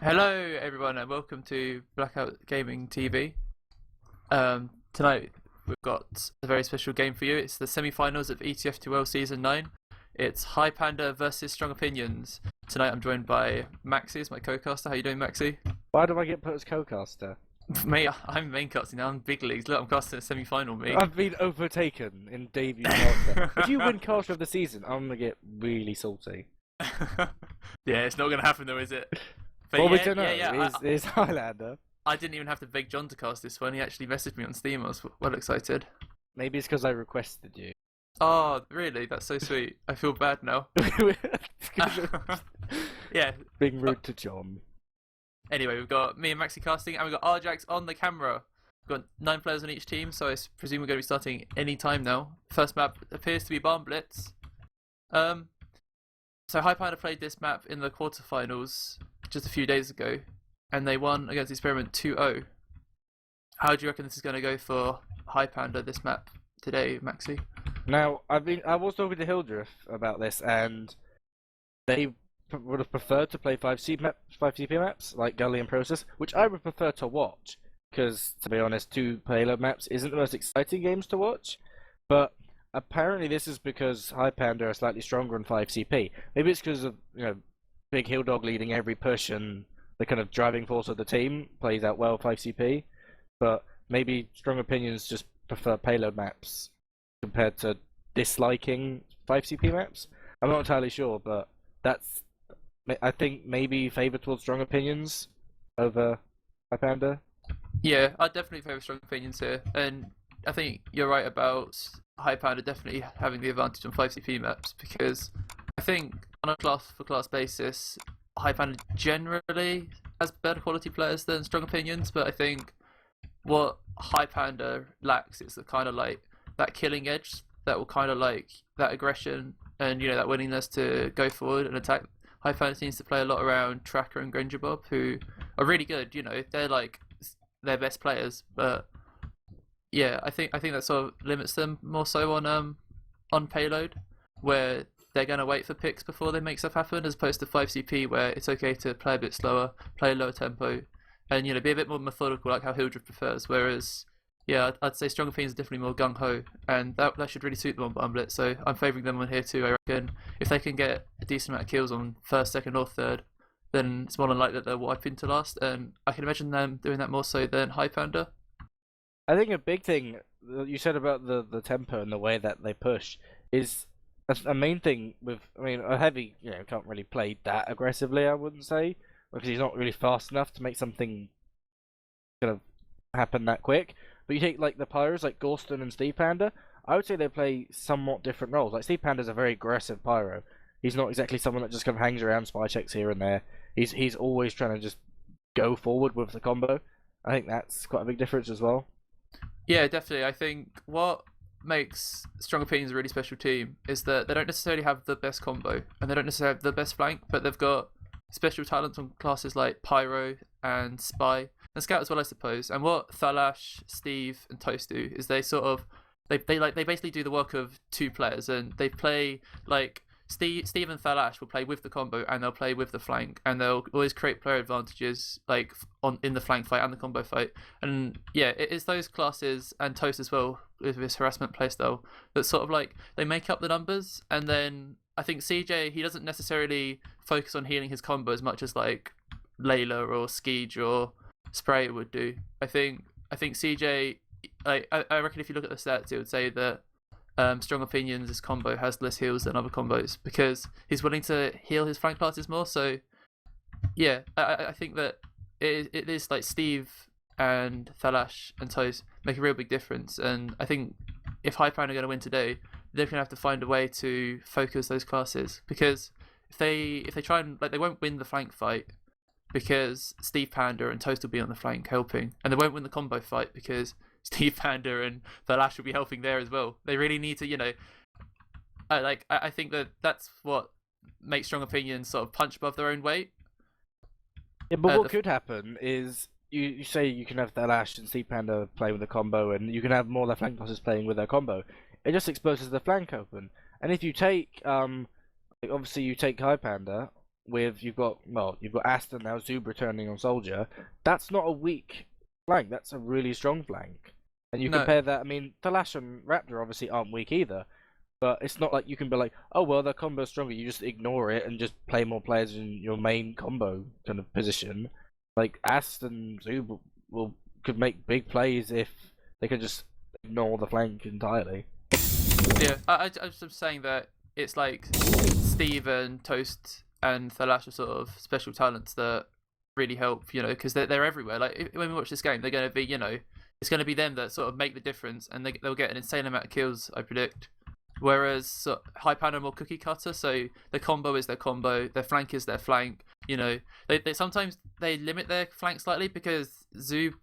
Hello, everyone, and welcome to BlackOut Gaming TV. Tonight we've got a very special game for you. It's the semi-finals of ETF2L Season 9. It's Highpander versus Strong Opinions. Tonight I'm joined by Maxi as my co-caster. How you doing, Maxi? Why do I get put as co-caster? Mate, I'm main casting now. I'm big leagues. Look, I'm casting a semi-final, mate. I've been overtaken in debut caster. If you win caster of the season, I'm gonna get really salty. Yeah, it's not going to happen though, is it? But Well, we yeah, don't know. yeah, Is Highlander? I didn't even have to beg John to cast this one. He actually messaged me on Steam. I was well excited. Maybe it's because I requested you. Oh, really? That's so sweet. I feel bad now. Yeah. Being rude to John. Anyway, we've got me and Maxi casting, and we've got Arjax on the camera. We've got 9 players on each team, so I presume we're going to be starting any time now. First map appears to be Barn Blitz. So Highpander played this map in the quarterfinals just a few days ago, and they won against Experiment 2-0. How do you reckon this is going to go for Highpander this map today, Maxi? Now, I was talking to Hildreth about this, and they would have preferred to play 5CP maps like Gully and Process, which I would prefer to watch, because to be honest, 2 payload maps isn't the most exciting games to watch. But apparently, this is because Highpander are slightly stronger in 5CP. Maybe it's because of Big Hill Dog leading every push and the kind of driving force of the team plays out well 5CP. But maybe Strong Opinions just prefer payload maps compared to disliking 5CP maps. I'm not entirely sure, but I think maybe favour towards Strong Opinions over Highpander. Yeah, I'd definitely favour Strong Opinions here, and I think you're right about Highpander definitely having the advantage on 5CP maps, because I think on a class-for-class basis, Highpander generally has better quality players than Strong Opinions, but I think what Highpander lacks is the kind of like that killing edge that will kind of like that aggression and that willingness to go forward and attack. Highpander seems to play a lot around Tracker and Grenjabob, who are really good. They're like their best players, but yeah, I think that sort of limits them more so on payload, where they're gonna wait for picks before they make stuff happen, as opposed to 5CP where it's okay to play a bit slower, play a lower tempo, and be a bit more methodical, like how Hildreth prefers. Whereas, yeah, I'd say Strong Opinions are definitely more gung ho, and that should really suit them on Bumblet. So I'm favouring them on here too. I reckon if they can get a decent amount of kills on first, second, or third, then it's more than likely that they'll wipe into last, and I can imagine them doing that more so than Highpander. I think a big thing you said about the tempo and the way that they push is a main thing with. I mean, a heavy can't really play that aggressively. I wouldn't say because he's not really fast enough to make something kind of happen that quick. But you take like the pyros like Gorston and Stevepander. I would say they play somewhat different roles. Like Stevepander's a very aggressive pyro. He's not exactly someone that just kind of hangs around spy checks here and there. He's always trying to just go forward with the combo. I think that's quite a big difference as well. Yeah, definitely. I think what makes Strong Opinions a really special team is that they don't necessarily have the best combo and they don't necessarily have the best flank, but they've got special talents on classes like Pyro and Spy and Scout as well, I suppose. And what Thalash, Steve, and Toast do is they sort of they basically do the work of 2 players, and they play like Steve and Thalash will play with the combo and they'll play with the flank, and they'll always create player advantages like in the flank fight and the combo fight. And yeah, it is those classes and Toast as well with his harassment playstyle that sort of like they make up the numbers. And then I think CeeJaey, he doesn't necessarily focus on healing his combo as much as like Layla or Skeej or Spray would do. I think CeeJaey, like I reckon if you look at the stats, it would say that Strong Opinions, this combo has less heals than other combos because he's willing to heal his flank classes more. So yeah, I think that it is like Steve and Thalash and Toast make a real big difference. And I think if Highpander are going to win today, they're going to have to find a way to focus those classes, because if they try and like they won't win the flank fight because Stevepander and Toast will be on the flank helping, and they won't win the combo fight because Stevepander and Thalash will be helping there as well. They really need to, I think that's what makes Strong Opinions sort of punch above their own weight. Yeah, but what could happen is you say you can have Thalash and Stevepander play with a combo, and you can have more of their flank bosses playing with their combo. It just exposes the flank open. And if you take, obviously you take Highpander, with you've got Aston now, Zub returning on Soldier. That's not a weak flank. That's a really strong flank. And you compare that. I mean, Thalash and Raptor obviously aren't weak either. But it's not like you can be like, oh well, their combo's stronger. You just ignore it and just play more players in your main combo kind of position. Like Aston and Zub could make big plays if they could just ignore the flank entirely. Yeah, I was just saying that it's like Steve and Toast and Thalash are sort of special talents that really help, because they're everywhere. Like when we watch this game, they're going to be, it's going to be them that sort of make the difference, and they'll get an insane amount of kills, I predict. Whereas Highpander are more cookie cutter, so their combo is their combo, their flank is their flank. They sometimes they limit their flank slightly because Zub,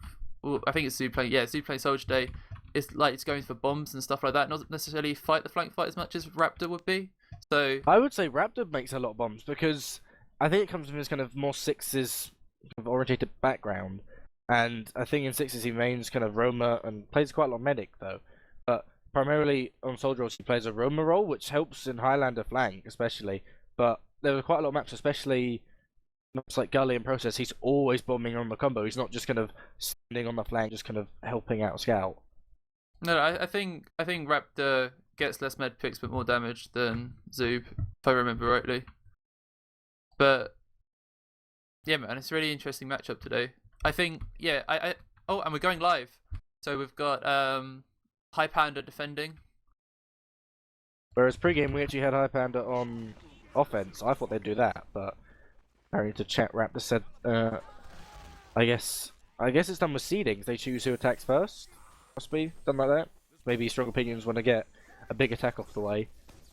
I think it's Zub playing Soldier Day. It's like it's going for bombs and stuff like that, not necessarily fight the flank fight as much as Raptor would be. So I would say Raptor makes a lot of bombs because I think it comes from his kind of more sixes kind of orientated background, and I think in sixes he mains kind of Roma and plays quite a lot of medic though. But primarily on Soldier roles he plays a Roma role, which helps in Highlander flank especially. But there were quite a lot of maps, especially maps like Gully and Process. He's always bombing on the combo. He's not just kind of standing on the flank, just kind of helping out Scout. No, I think Raptor gets less med picks but more damage than Zub, if I remember rightly. But yeah, man, it's a really interesting matchup today. I think, yeah, oh, and we're going live, so we've got Highpander defending. Whereas pre-game we actually had Highpander on offense. I thought they'd do that, but apparently to chat, Raptor said, I guess it's done with seedings. They choose who attacks first. Must be done like that. Maybe Strong Opinions want to get a big attack off the way.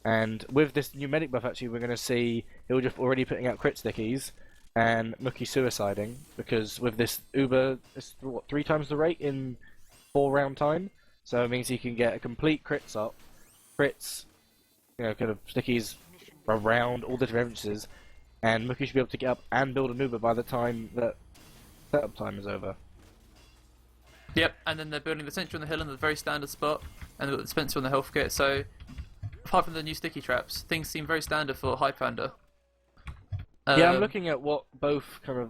And with this new medic buff, actually, we're going to see Hildreth already putting out crit stickies and Mookie suiciding, because with this Uber, it's 3 times the rate in 4-round time. So it means he can get a complete crits up, crits, kind of stickies around all the different entrances, and Mookie should be able to get up and build an Uber by the time that setup time is over. Yep, and then they're building the sentry on the hill in a very standard spot, and they've got the dispenser on the health kit, so apart from the new sticky traps, things seem very standard for Highpander. Yeah, I'm looking at what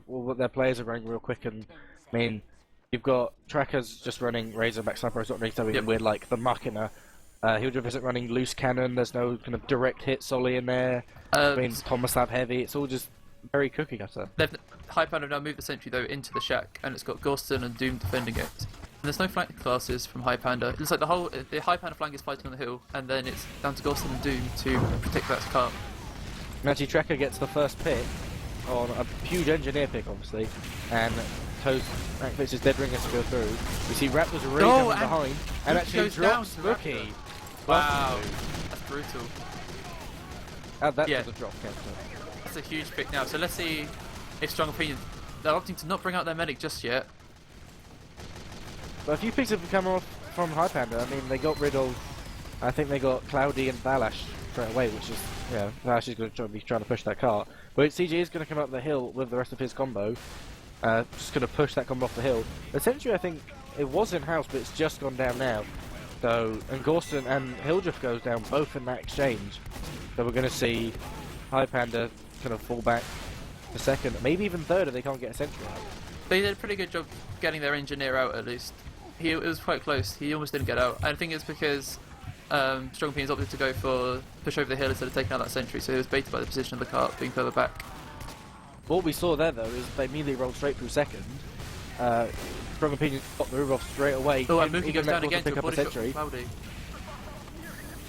what their players are running real quick, and I mean, you've got Trackers just running Razorback Sniper, it's not really something weird like the Machina. Hildreth isn't running Loose Cannon, there's no kind of direct hit Solly in there. I mean, Thomas Lab Heavy, it's all just very cookie cutter. Highpander now moved the sentry though into the shack, and it's got Gorston and Doom defending it. And there's no flank classes from Highpander. It looks like the Highpander flank is fighting on the hill, and then it's down to Gorston and Doom to protect that cart. And actually, Tracker gets the first pick on a huge engineer pick, obviously, and Toast activates his Dead Ringers to go through. We see Raptors really coming behind, and actually drops Mookie. Wow, that's brutal. Add that to the drop counter. That's a huge pick now. So let's see if Strong Opinion. They're opting to not bring out their medic just yet. But a few picks have come off from Highpander. I mean, they got rid of. I think they got Cloudy and Thalash straight away, which is Thalash is going to be trying to push that cart. But CeeJaey is going to come up the hill with the rest of his combo. Just going to push that combo off the hill. Essentially, I think it was in house, but it's just gone down now. So, and Gorston and Hildreth goes down both in that exchange. So we're going to see Highpander kind of fall back to second, maybe even third if they can't get a sentry out. They did a pretty good job getting their engineer out at least. It was quite close. He almost didn't get out. I think it's because Strong Opinions opted to go for push over the hill instead of taking out that sentry, so he was baited by the position of the cart being further back. What we saw there though is they immediately rolled straight through second. Strong Opinions got the move off straight away. Oh, and Mookie goes down again pick to up a sentry.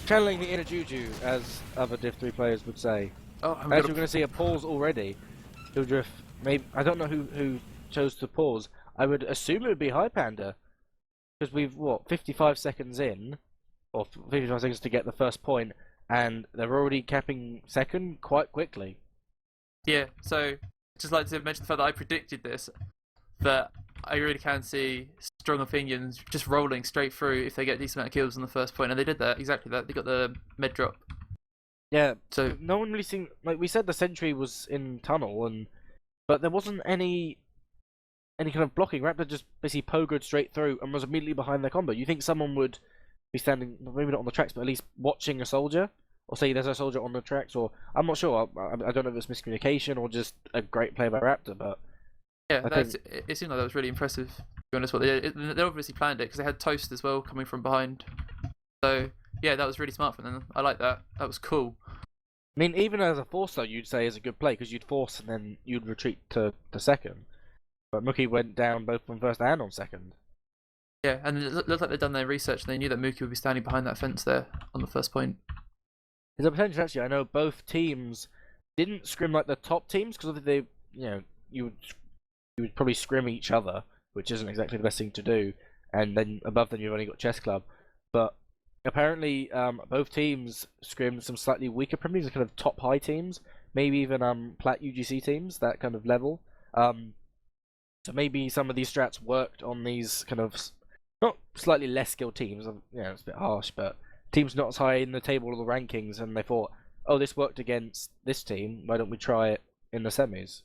Channeling the inner Juju, as other Div 3 players would say. Oh, actually, we're going to see a pause already. Hildreth, maybe I don't know who chose to pause. I would assume it would be Highpander, because we've 55 seconds in, or 55 seconds to get the first point, and they're already capping second quite quickly. Yeah, so just like to mention the fact that I predicted this, that I really can see Strong Opinions just rolling straight through if they get a decent amount of kills on the first point, and they did that, exactly that. They got the med drop. Yeah, so no one really seemed, like we said the sentry was in tunnel, but there wasn't any kind of blocking. Raptor just basically pogoed straight through and was immediately behind their combo. You think someone would be standing, maybe not on the tracks, but at least watching a soldier? or say there's a soldier on the tracks, or I'm not sure. I don't know if it's miscommunication or just a great play by Raptor, but Yeah, it seemed like that was really impressive. To be honest, they obviously planned it because they had Toast as well coming from behind. So yeah, that was really smart from them. I like that. That was cool. I mean, even as a force, though, you'd say is a good play because you'd force and then you'd retreat to second. But Mookie went down both on first and on second. Yeah, and it looked like they'd done their research and they knew that Mookie would be standing behind that fence there on the first point. There's a potential actually. I know both teams didn't scrim like the top teams because they, you would probably scrim each other, which isn't exactly the best thing to do. And then above them you've only got Chess Club, but apparently both teams scrimmed some slightly weaker premiers, kind of top high teams, maybe even Plat UGC teams, that kind of level. So maybe some of these strats worked on these kind of not slightly less skilled teams. It's a bit harsh, but teams not as high in the table of the rankings, and they thought, oh, this worked against this team. Why don't we try it in the semis?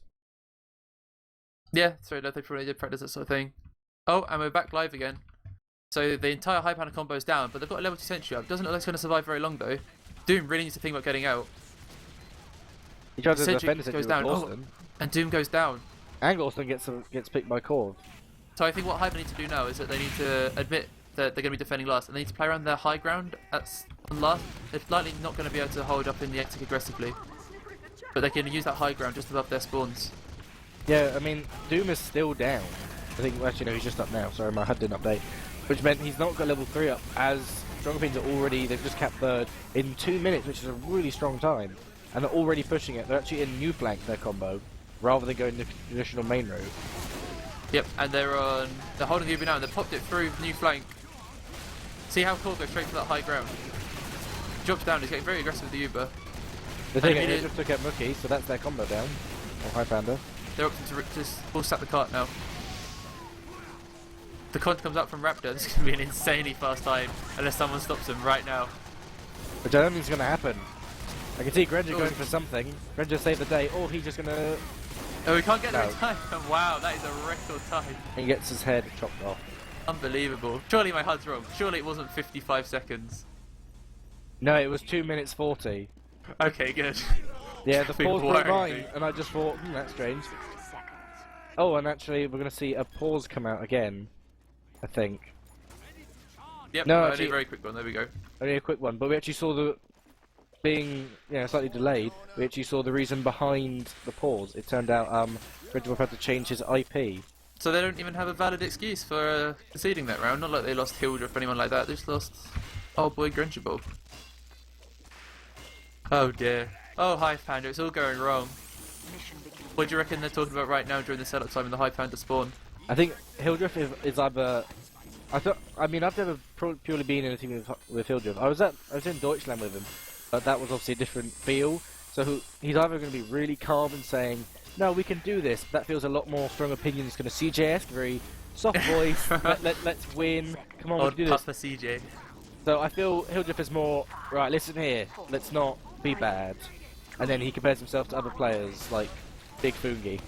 Yeah, so they probably did practice that sort of thing. Oh, and we're back live again. So the entire Highpander combo is down, but they've got a level 2 sentry up. Doesn't look like it's going to survive very long though. Doom really needs to think about getting out. He tries to Sentry defend goes down. Oh, and Doom goes down. And Gorston gets picked by Corv. So I think what Highpander need to do now is that they need to admit that they're going to be defending last, and they need to play around their high ground on last. They're likely not going to be able to hold up in the Exec aggressively, but they can use that high ground just above their spawns. Yeah, I mean, Doom is still down. I think, actually, no, he's just up now. Sorry, my HUD didn't update. Which meant he's not got level 3 up, as Stronger Opinions are already, they've just capped third in 2 minutes, which is a really strong time. And they're already pushing it. They're actually in new flank, their combo, rather than going the traditional main route. Yep, and they're holding the Uber now, and they've popped it through new flank. See how Core goes straight for that high ground. Drops down, he's getting very aggressive with the Uber. The thing is, just took out Mookie, so that's their combo down. Or Highpander. They're opting to full stack the cart now. The con comes up from Raptor. This is going to be an insanely fast time unless someone stops him right now. Which I don't think is going to happen. I can see Grenja going for something. Grenja saved the day, or he's just going to... Oh, we can't get there in time. Wow, that is a record time. He gets his head chopped off. Unbelievable. Surely my HUD's wrong. Surely it wasn't 55 seconds. No, it was 2 minutes 40. Okay, good. Yeah, the pause broke mine, and I just thought, that's strange. Oh, and actually, we're going to see a pause come out again, I think. Yep, no, only actually, a very quick one, there we go. Only a quick one, but we actually saw the... being, slightly delayed, we actually saw the reason behind the pause. It turned out, Grenjabob had to change his IP. So they don't even have a valid excuse for conceding that round. Not like they lost Hildreth or anyone like that. They just lost old boy Grenjabob. Oh dear. Oh, Highpander, it's all going wrong. What do you reckon they're talking about right now during the setup time in the Highpander spawn? I think Hildreth is either... I've never purely been in a team with Hildreth. I was in Deutschland with him, but that was obviously a different feel. So he's either going to be really calm and saying, no, we can do this. That feels a lot more Strong Opinions, kind of CeeJaey-esque, very soft voice. Let's win. Come on, we can do this. CeeJaey. So I feel Hildreth is more, right, listen here, let's not be bad. And then he compares himself to other players, like Big Fungi.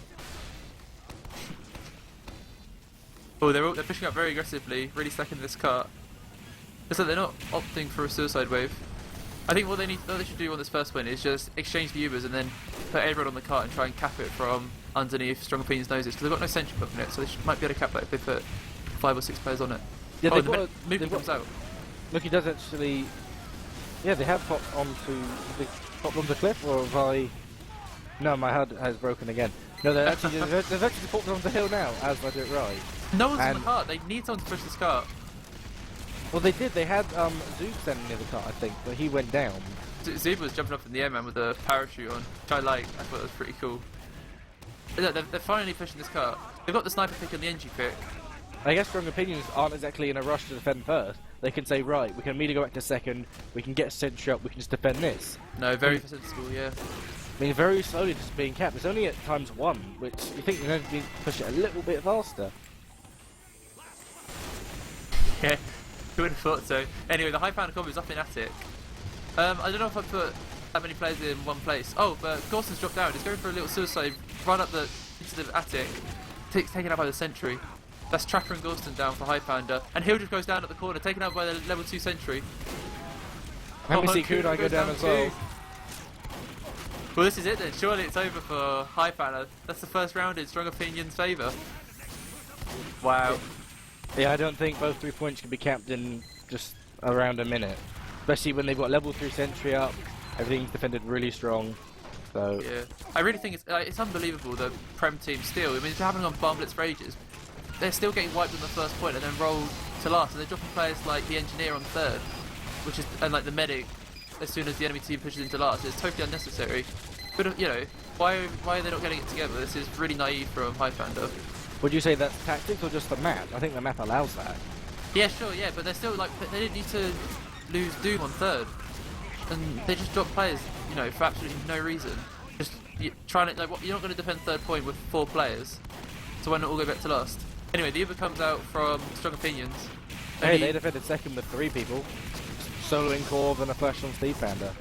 Oh, they're pushing up very aggressively, really stacking this cart. Looks like they're not opting for a suicide wave. I think what they should do on this first win is just exchange the Ubers and then put everyone on the cart and try and cap it from underneath Strong Opinions' noses, because they've got no sentry book in it, so they might be able to cap that if they put 5 or 6 players on it. Yeah, the movement comes out. Look, he does actually... Yeah, they have popped onto the cliff, or have I... No, my HUD has broken again. No, they've actually popped onto the hill now, as I do it right. No one's on the cart, they need someone to push this cart. Well, they did. They had Zoop standing near the cart, I think, but he went down. Zoop was jumping up in the air, man, with a parachute on, which I like. I thought that was pretty cool. They're finally pushing this cart. They've got the sniper pick and the NG pick. I guess Strong Opinions aren't exactly in a rush to defend first. They can say, right, we can immediately go back to second, we can get a sentry up, we can just defend this. No, very sensible, yeah. I mean, very slowly just being capped. It's only at ×1, which you think they're going to push it a little bit faster. Yeah, who would have thought so? Anyway, the Highpander combo is up in Attic. I don't know if I put that many players in one place. Oh, but Gorson's dropped down. He's going for a little suicide right up into the Attic. Taken out by the sentry. That's Tracker and Gorston down for Highpander. And Hildreth goes down at the corner, taken out by the level 2 sentry. Let me see Kunai Kunai go goes down as well. too. Well, this is it then. Surely it's over for Highpander. That's the first round in Strong Opinion's favour. Wow. Yeah, I don't think both 3 points can be capped in just around a minute. Especially when they've got level 3 sentry up, everything's defended really strong. So Yeah. I really think it's unbelievable the Prem team still. I mean, it's been happening on Farm Blitz for ages. They're still getting wiped on the first point and then rolled to last. And they're dropping players like the Engineer on third, and like the Medic as soon as the enemy team pushes into last. It's totally unnecessary. But, you know, why are they not getting it together? This is really naive from Highpander. would you say that's tactics or just the map? I think the map allows that. Yeah, sure, yeah, but they're still like, they didn't need to lose Doom on third. And they just dropped players, you know, for absolutely no reason. Just trying to, like, what, you're not going to defend third point with 4 players. So why not all go back to last? Anyway, the Uber comes out from Strong Opinions. Hey, they defended second with 3 people. Soloing Corv and a flash on Stevepander.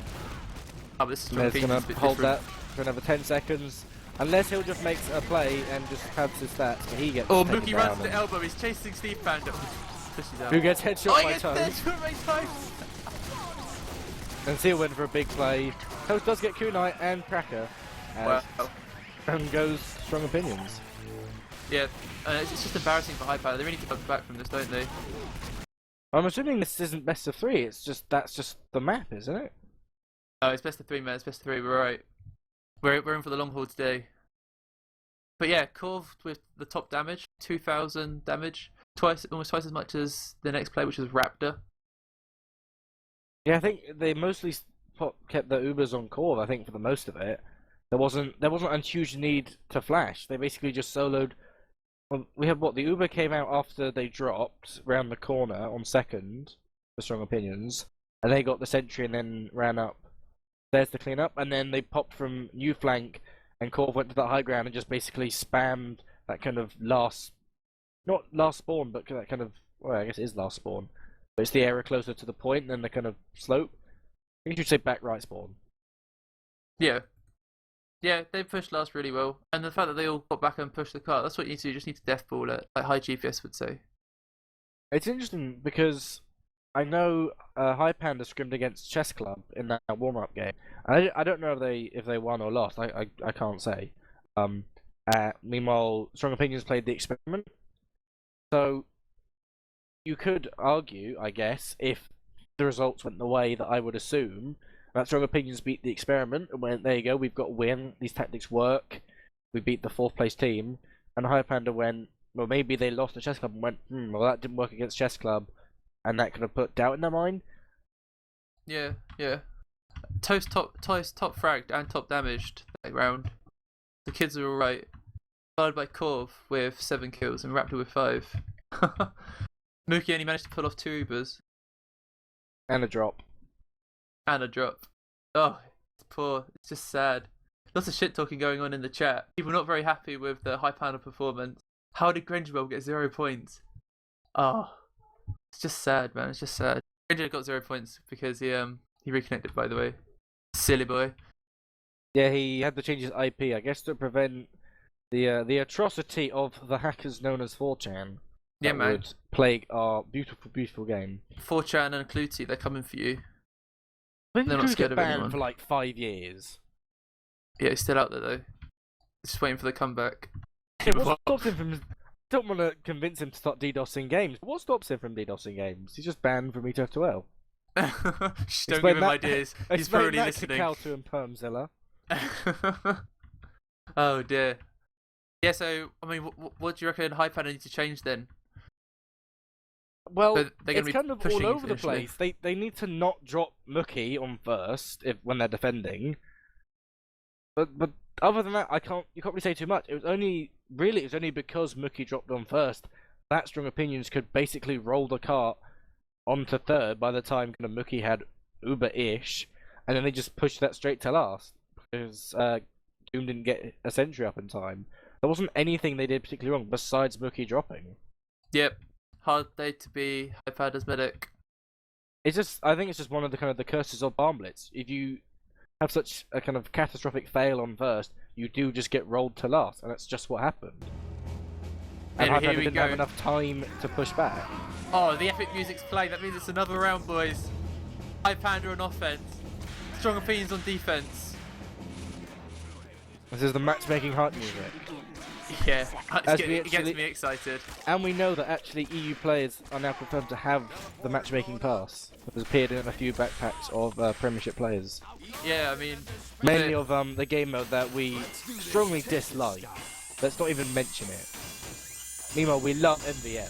Oh, this is Strong They're Opinions. gonna hold that for another 10 seconds. Unless he'll just makes a play and just pads his stats, but he gets Oh, taken Mookie down runs to and- elbow, he's chasing Stevepander. Pushes out. Who gets headshot by Toast? Toast. By Toast! And Seal went for a big play. Toast does get Kunai and Cracker. Wow. And goes Strong Opinions. Yeah, it's just embarrassing for Highpander. They really need to bounce back from this, don't they? I'm assuming this isn't best of 3, that's just the map, isn't it? Oh, it's best of 3, man. It's best of 3. We're right. We're in for the long haul today. But yeah, Corv with the top damage, 2,000 damage, almost twice as much as the next player, which is Raptor. Yeah, I think they mostly kept the Ubers on Corv, I think, for the most of it. There wasn't a huge need to flash. They basically just soloed. Well, we have what? The Uber came out after they dropped round the corner on second, for Strong Opinions, and they got the sentry and then ran up stairs to clean up, and then they popped from new flank, and Corv went to the high ground and just basically spammed that kind of not last spawn, but that kind of, well, I guess it is last spawn, but it's the area closer to the point than the kind of slope. I think you should say back right spawn. Yeah. Yeah, they pushed last really well. And the fact that they all got back and pushed the cart, that's what you need to do. You just need to deathball it, like high GPS would say. It's interesting because I know Highpander scrimmed against Chess Club in that warm-up game. I don't know if they won or lost. I can't say. Meanwhile, Strong Opinions played the experiment. So you could argue, I guess, if the results went the way that I would assume, that Strong Opinions beat the experiment and went, there you go, we've got a win, these tactics work, we beat the 4th place team, and Highpander went, well, maybe they lost to Chess Club and went, well, that didn't work against Chess Club, and that could have put doubt in their mind. Yeah, yeah. Toast top fragged and top damaged that round. The kids are alright. Followed by Corv with 7 kills and Raptor with 5. Mookie only managed to pull off 2 Ubers. And a drop. And a drop. Oh, it's poor. It's just sad. Lots of shit talking going on in the chat. People not very happy with the Highpander performance. How did Grenjabob get 0 points? Oh, it's just sad, man. It's just sad. Grenjabob got 0 points because he reconnected, by the way. Silly boy. Yeah, he had to change his IP, I guess, to prevent the atrocity of the hackers known as 4chan. Yeah, man. Would plague our beautiful, beautiful game. 4chan and Clutie, they're coming for you. When They're did not you scared get of banned anyone. for like 5 years? Yeah, he's still out there though. Just waiting for the comeback. Yeah, what stops him from? Don't want to convince him to start DDoSing games. What stops him from DDoSing games? He's just banned from ETF2L. Shh, don't give him ideas. He's probably listening. Kaltu and Permzilla. Oh dear. Yeah, so I mean, what do you reckon Highpander needs to change then? Well, But they're gonna it's be kind of pushing all over the eventually. place. They need to not drop Mookie on first when they're defending. But other than that, you can't really say too much. It was only because Mookie dropped on first that Strong Opinions could basically roll the cart onto third by the time kind of Mookie had Uber-ish, and then they just pushed that straight to last because Doom didn't get a sentry up in time. There wasn't anything they did particularly wrong besides Mookie dropping. Yep. Hard day to be Highpander's medic. I think it's just one of the curses of Barn Blitz. If you have such a kind of catastrophic fail on first, you do just get rolled to last, and that's just what happened. And And here Highpander we didn't go. have enough time to push back. Oh, the epic music's playing. That means it's another round, boys. Highpander on offense. Strong opinions on defense. This is the matchmaking hype music. Yeah, it gets actually- me excited. And we know that actually EU players are now confirmed to have the matchmaking pass. It has appeared in a few backpacks of Premiership players. Yeah, I mean, Mainly of the game mode that we strongly dislike. Let's not even mention it. Meanwhile, we love MVM.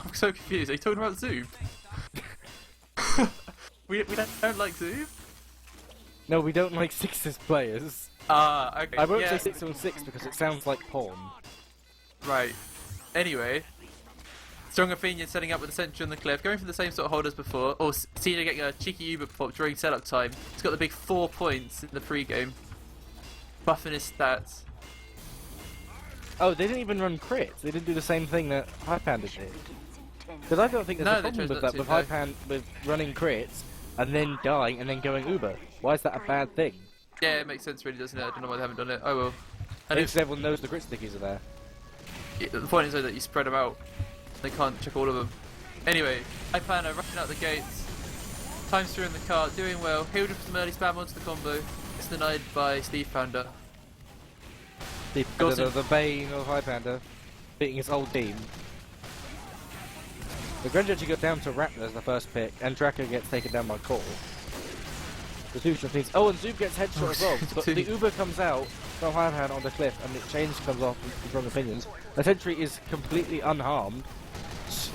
I'm so confused. Are you talking about Zoom? we don't like Zoom? No, we don't like sixes players. Ah, okay. I won't yeah. say 6-on-6 because it sounds like porn. Right. Anyway, strong opinion setting up with the sentry on the cliff, going for the same sort of hold as before. Or CeeJaey getting a cheeky Uber pop during setup time. He's got the big 4 points in the pre-game, buffing his stats. Oh, they didn't even run crits. They didn't do the same thing that Highpander did. Because I don't think there's No, a they problem chose with not that, with to, no. Highpander, with running crits and then dying and then going Uber. Why is that a bad thing? Yeah, it makes sense, really, doesn't it? I don't know why they haven't done it. Oh well. And And if everyone knows the crit stickies are there. the point is though that you spread them out. They can't check all of them. Anyway, Highpander rushing out the gates. Times through in the car, doing well. Hildreth with some early spam onto the combo. It's denied by Stevepander. The bane of Highpander beating his old team. The Grenjabob actually got down to Raptor as the first pick, and Tracker gets taken down by Call. The two things. Oh, and Zoom gets headshot as well. But the Uber comes out from Highpander on the cliff, and the change comes off with wrong opinions. The sentry is completely unharmed.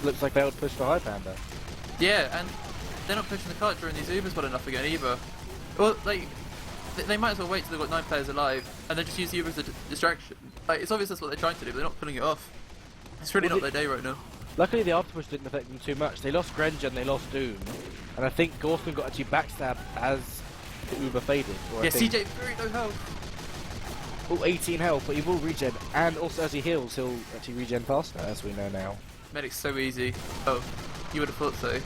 Looks like they would push for Highpander. Yeah, and they're not pushing the cart during these Ubers well enough again either. Well, like, they might as well wait till they've got 9 players alive, and then just use the Uber as a distraction. Like, it's obvious that's what they're trying to do, but they're not pulling it off. It's really not their day right now. Luckily, the after push didn't affect them too much. They lost Grenja and they lost Doom, and I think Gorthman got actually backstabbed as the Uber faded. Yeah, CeeJaey very low health. Oh, 18 health, but he will regen, and also as he heals, he'll actually regen faster, as we know now. Medic's so easy. Oh, you would have thought so.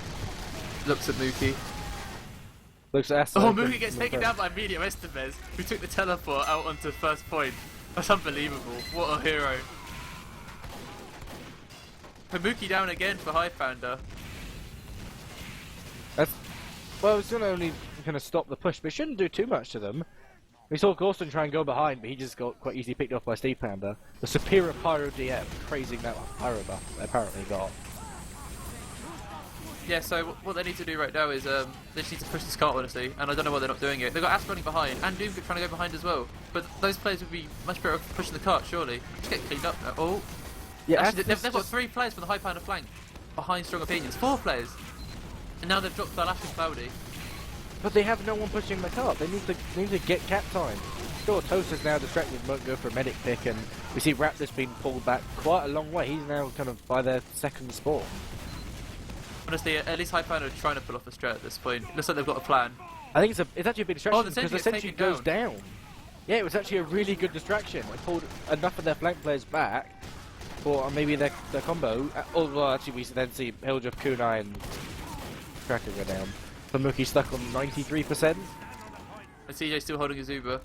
Looks at Mookie. Looks at Oh, Mookie gets taken down by Emilio Estevez, who took the teleport out onto first point. That's unbelievable. What a hero. Mookie down again for Highpander. Well, it's only going to stop the push, but it shouldn't do too much to them. We saw Gorson try and go behind, but he just got quite easily picked off by Stevepander. The superior Pyro DM, crazing that Pyro buff they apparently got. Yeah, so what they need to do right now is they just need to push this cart, honestly, and I don't know why they're not doing it. They've got Ass running behind, and Doom trying to go behind as well. But those players would be much better off pushing the cart, surely. Just get cleaned up now. Oh, Yeah, actually, they've got 3 players from the Highpander flank behind Strong Opinions. 4 players, and now they've dropped Flash and Cloudy. but they have no one pushing the cart. They need to get cap time. Sure, Toast is now distracted, won't go for a medic pick, and we see Raptor's been pulled back quite a long way. He's now kind of by their second spawn. Honestly, at least Highpander are trying to pull off a strat at this point. Looks like they've got a plan. I think it's actually a big distraction the because the sentry sentry gets goes taken down. Yeah, it was actually a really good distraction. It pulled enough of their flank players back for maybe their combo. Although actually we then see Hildreth, Kunai and Tracker go down. But Mookie stuck on 93%. And CeeJaey still holding his Uber.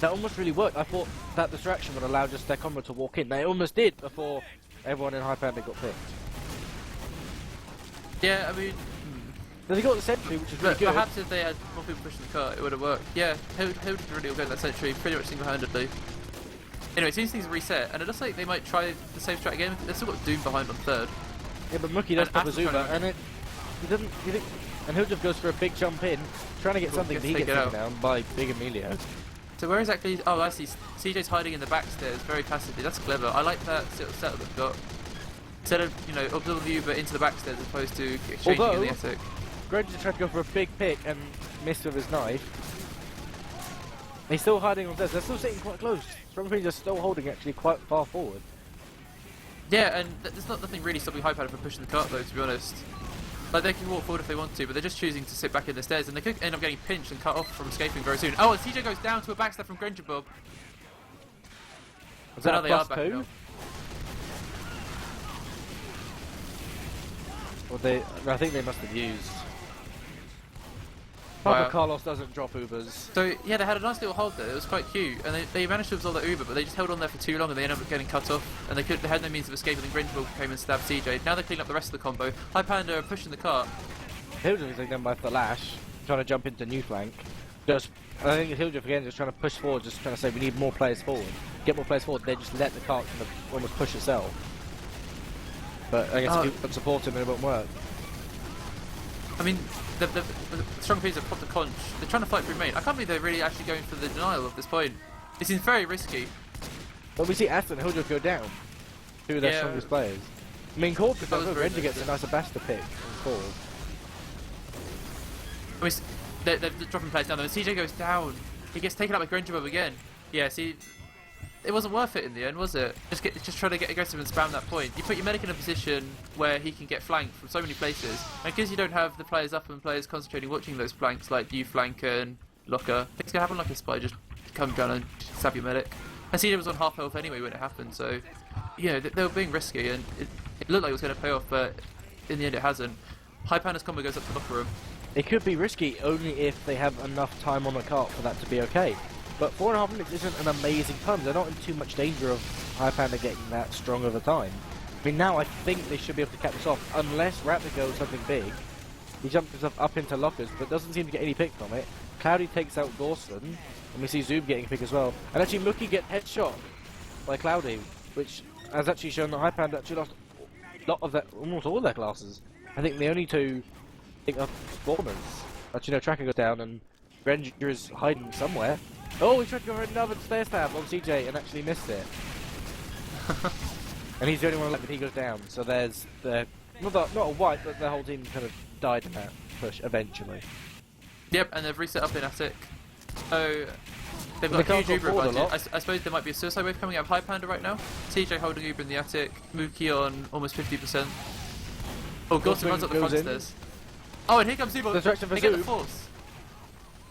That almost really worked. I thought that distraction would allow just their combo to walk in. They almost did before everyone in Highpander got picked. Yeah, I mean, Then they got the sentry, which is really good. perhaps if they had more people pushing the cart, it would have worked. Yeah, Hildreth really will go that sentry pretty much single-handedly. Anyway, it seems things are reset, and it looks like they might try the same strat again. They've still got Doom behind on 3rd. Yeah, but Mookie does And pop a Ash is Zuba, trying to- and he doesn't. And Hildreth goes for a big jump in, trying to get something, but he gets taken down by Big Emilio. So where exactly? Oh, I see. CeeJay's hiding in the back stairs very passively. That's clever. I like that sort of setup they've got. Instead of, you know, absorbing the Uber into the back stairs as opposed to exchanging in the attic. Grenja tried to go for a big pick and missed with his knife. He's still hiding on stairs. They're still sitting quite close. Strong Opinions are still holding actually quite far forward. Yeah, and there's nothing really stopping Highpander from pushing the cart though, to be honest. Like, they can walk forward if they want to, but they're just choosing to sit back in the stairs, and they could end up getting pinched and cut off from escaping very soon. Oh, and CeeJaey goes down to a backstab from Grenjabob. Is So now that a they are plus backing 2? up. Well, I think they must have used. Wow. Papa Carlos doesn't drop Ubers. So, yeah, they had a nice little hold there. It was quite cute, and they managed to absorb that Uber, but they just held on there for too long, and they ended up getting cut off, and they had no means of escaping, and Grenjabob came and stabbed CeeJaey. Now they clean up the rest of the combo. Highpander are pushing the cart, Hildreth is taken down by Thalash, trying to jump into new flank. I think Hildreth again just trying to push forward, just trying to say we need more players forward. Get more players forward, then just let the cart kind of almost push itself. But I guess if you don't support him, it won't work. I mean, the strong opinions have popped the conch. They're trying to fight through main. I can't believe they're really actually going for the denial at this point. It seems very risky. But we see Aston and Hildreth go down. Two of their strongest players. I mean, Corp, if Grenjabob gets a nice Abasta pick on Corp. I mean, they're dropping players down there. When CeeJaey goes down, he gets taken out by Grenjabob again. Yeah, see, it wasn't worth it in the end, was it? Just try to get aggressive and spam that point. You put your medic in a position where he can get flanked from so many places, and because you don't have the players up and players concentrating watching those flanks like you flank and Locker, things can happen like a spy, just come down and stab your medic. And CeeJaey was on half health anyway when it happened, so you know they were being risky, and it looked like it was going to pay off, but in the end it hasn't. Highpander's combo goes up to Locker room. It could be risky only if they have enough time on the cart for that to be okay. But 4.5 minutes isn't an amazing time. They're not in too much danger of Highpander getting that strong of a time. I mean, now I think they should be able to cap this off, unless Raptor goes something big. He jumps himself up into lockers, but doesn't seem to get any pick from it. Cloudy takes out Dawson, and we see Zoob getting a pick as well. And actually, Mookie gets headshot by Cloudy, which has actually shown that Highpander actually lost a lot of their, almost all their classes. I think the only two are spawners. Actually, no, Tracker goes down, and Granger is hiding somewhere. Oh, he tried to go for another stair stab on CeeJaey and actually missed it. And he's the only one left, but he goes down. So there's the not a wipe, but the whole team kind of died in that push eventually. Yep, and they've reset up in attic. So they've got a huge Uber advantage. I suppose there might be a suicide wave coming out of Highpander right now. CeeJaey holding Uber in the attic. Mookie on almost 50%. Oh, Gaussen runs up the front stairs. Oh, and here comes Zebo. They get the force.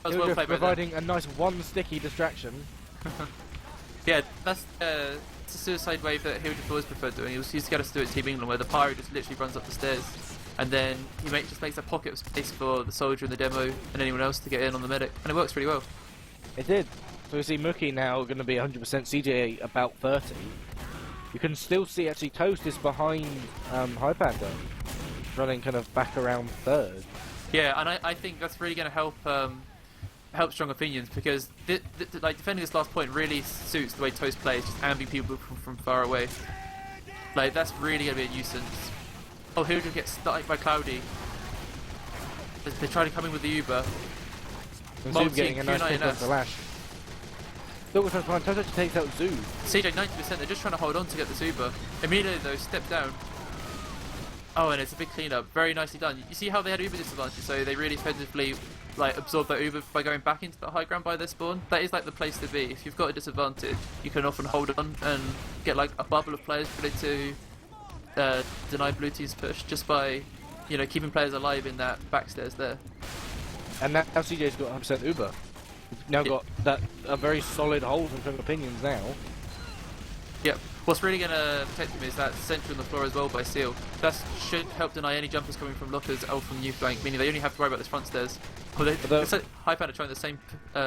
That was well played by providing a nice one sticky distraction. Yeah, that's a suicide wave that Hildreth always preferred doing. He used to get us to do it in Team England, where the Pyro just literally runs up the stairs, and then he just makes a pocket of space for the soldier in the demo and anyone else to get in on the medic, and it works pretty well. It did. So we see Mookie now going to be 100%, CeeJaey about 30. You can still see actually Toast is behind Highpander, running kind of back around third. Yeah, and I think that's really going to help help strong opinions, because like defending this last point really suits the way Toast plays, just ambing people from far away. Like that's really going to be a nuisance. Oh, Hildreth gets started by Cloudy. They try to come in with the Uber. Zoom getting a nice pick off the lash. Look what's behind. Toast actually takes out Zoo. CeeJaey 90%. They're just trying to hold on to get this Uber. Immediately though, step down. Oh, and it's a big cleanup. Very nicely done. You see how they had Uber disadvantage, so they really effectively like absorb that Uber by going back into the high ground by their spawn. That is like the place to be. If you've got a disadvantage, you can often hold on and get like a bubble of players ready to deny blue team's push just by, you know, keeping players alive in that backstairs there. And now CeeJay's got 100% Uber. Now got that a very solid hold from opinions now. Yep. What's really going to protect him is that sentry on the floor as well by Seal. That should help deny any jumpers coming from lockers out from new flank, meaning they only have to worry about this front stairs. Oh, Highpander trying the same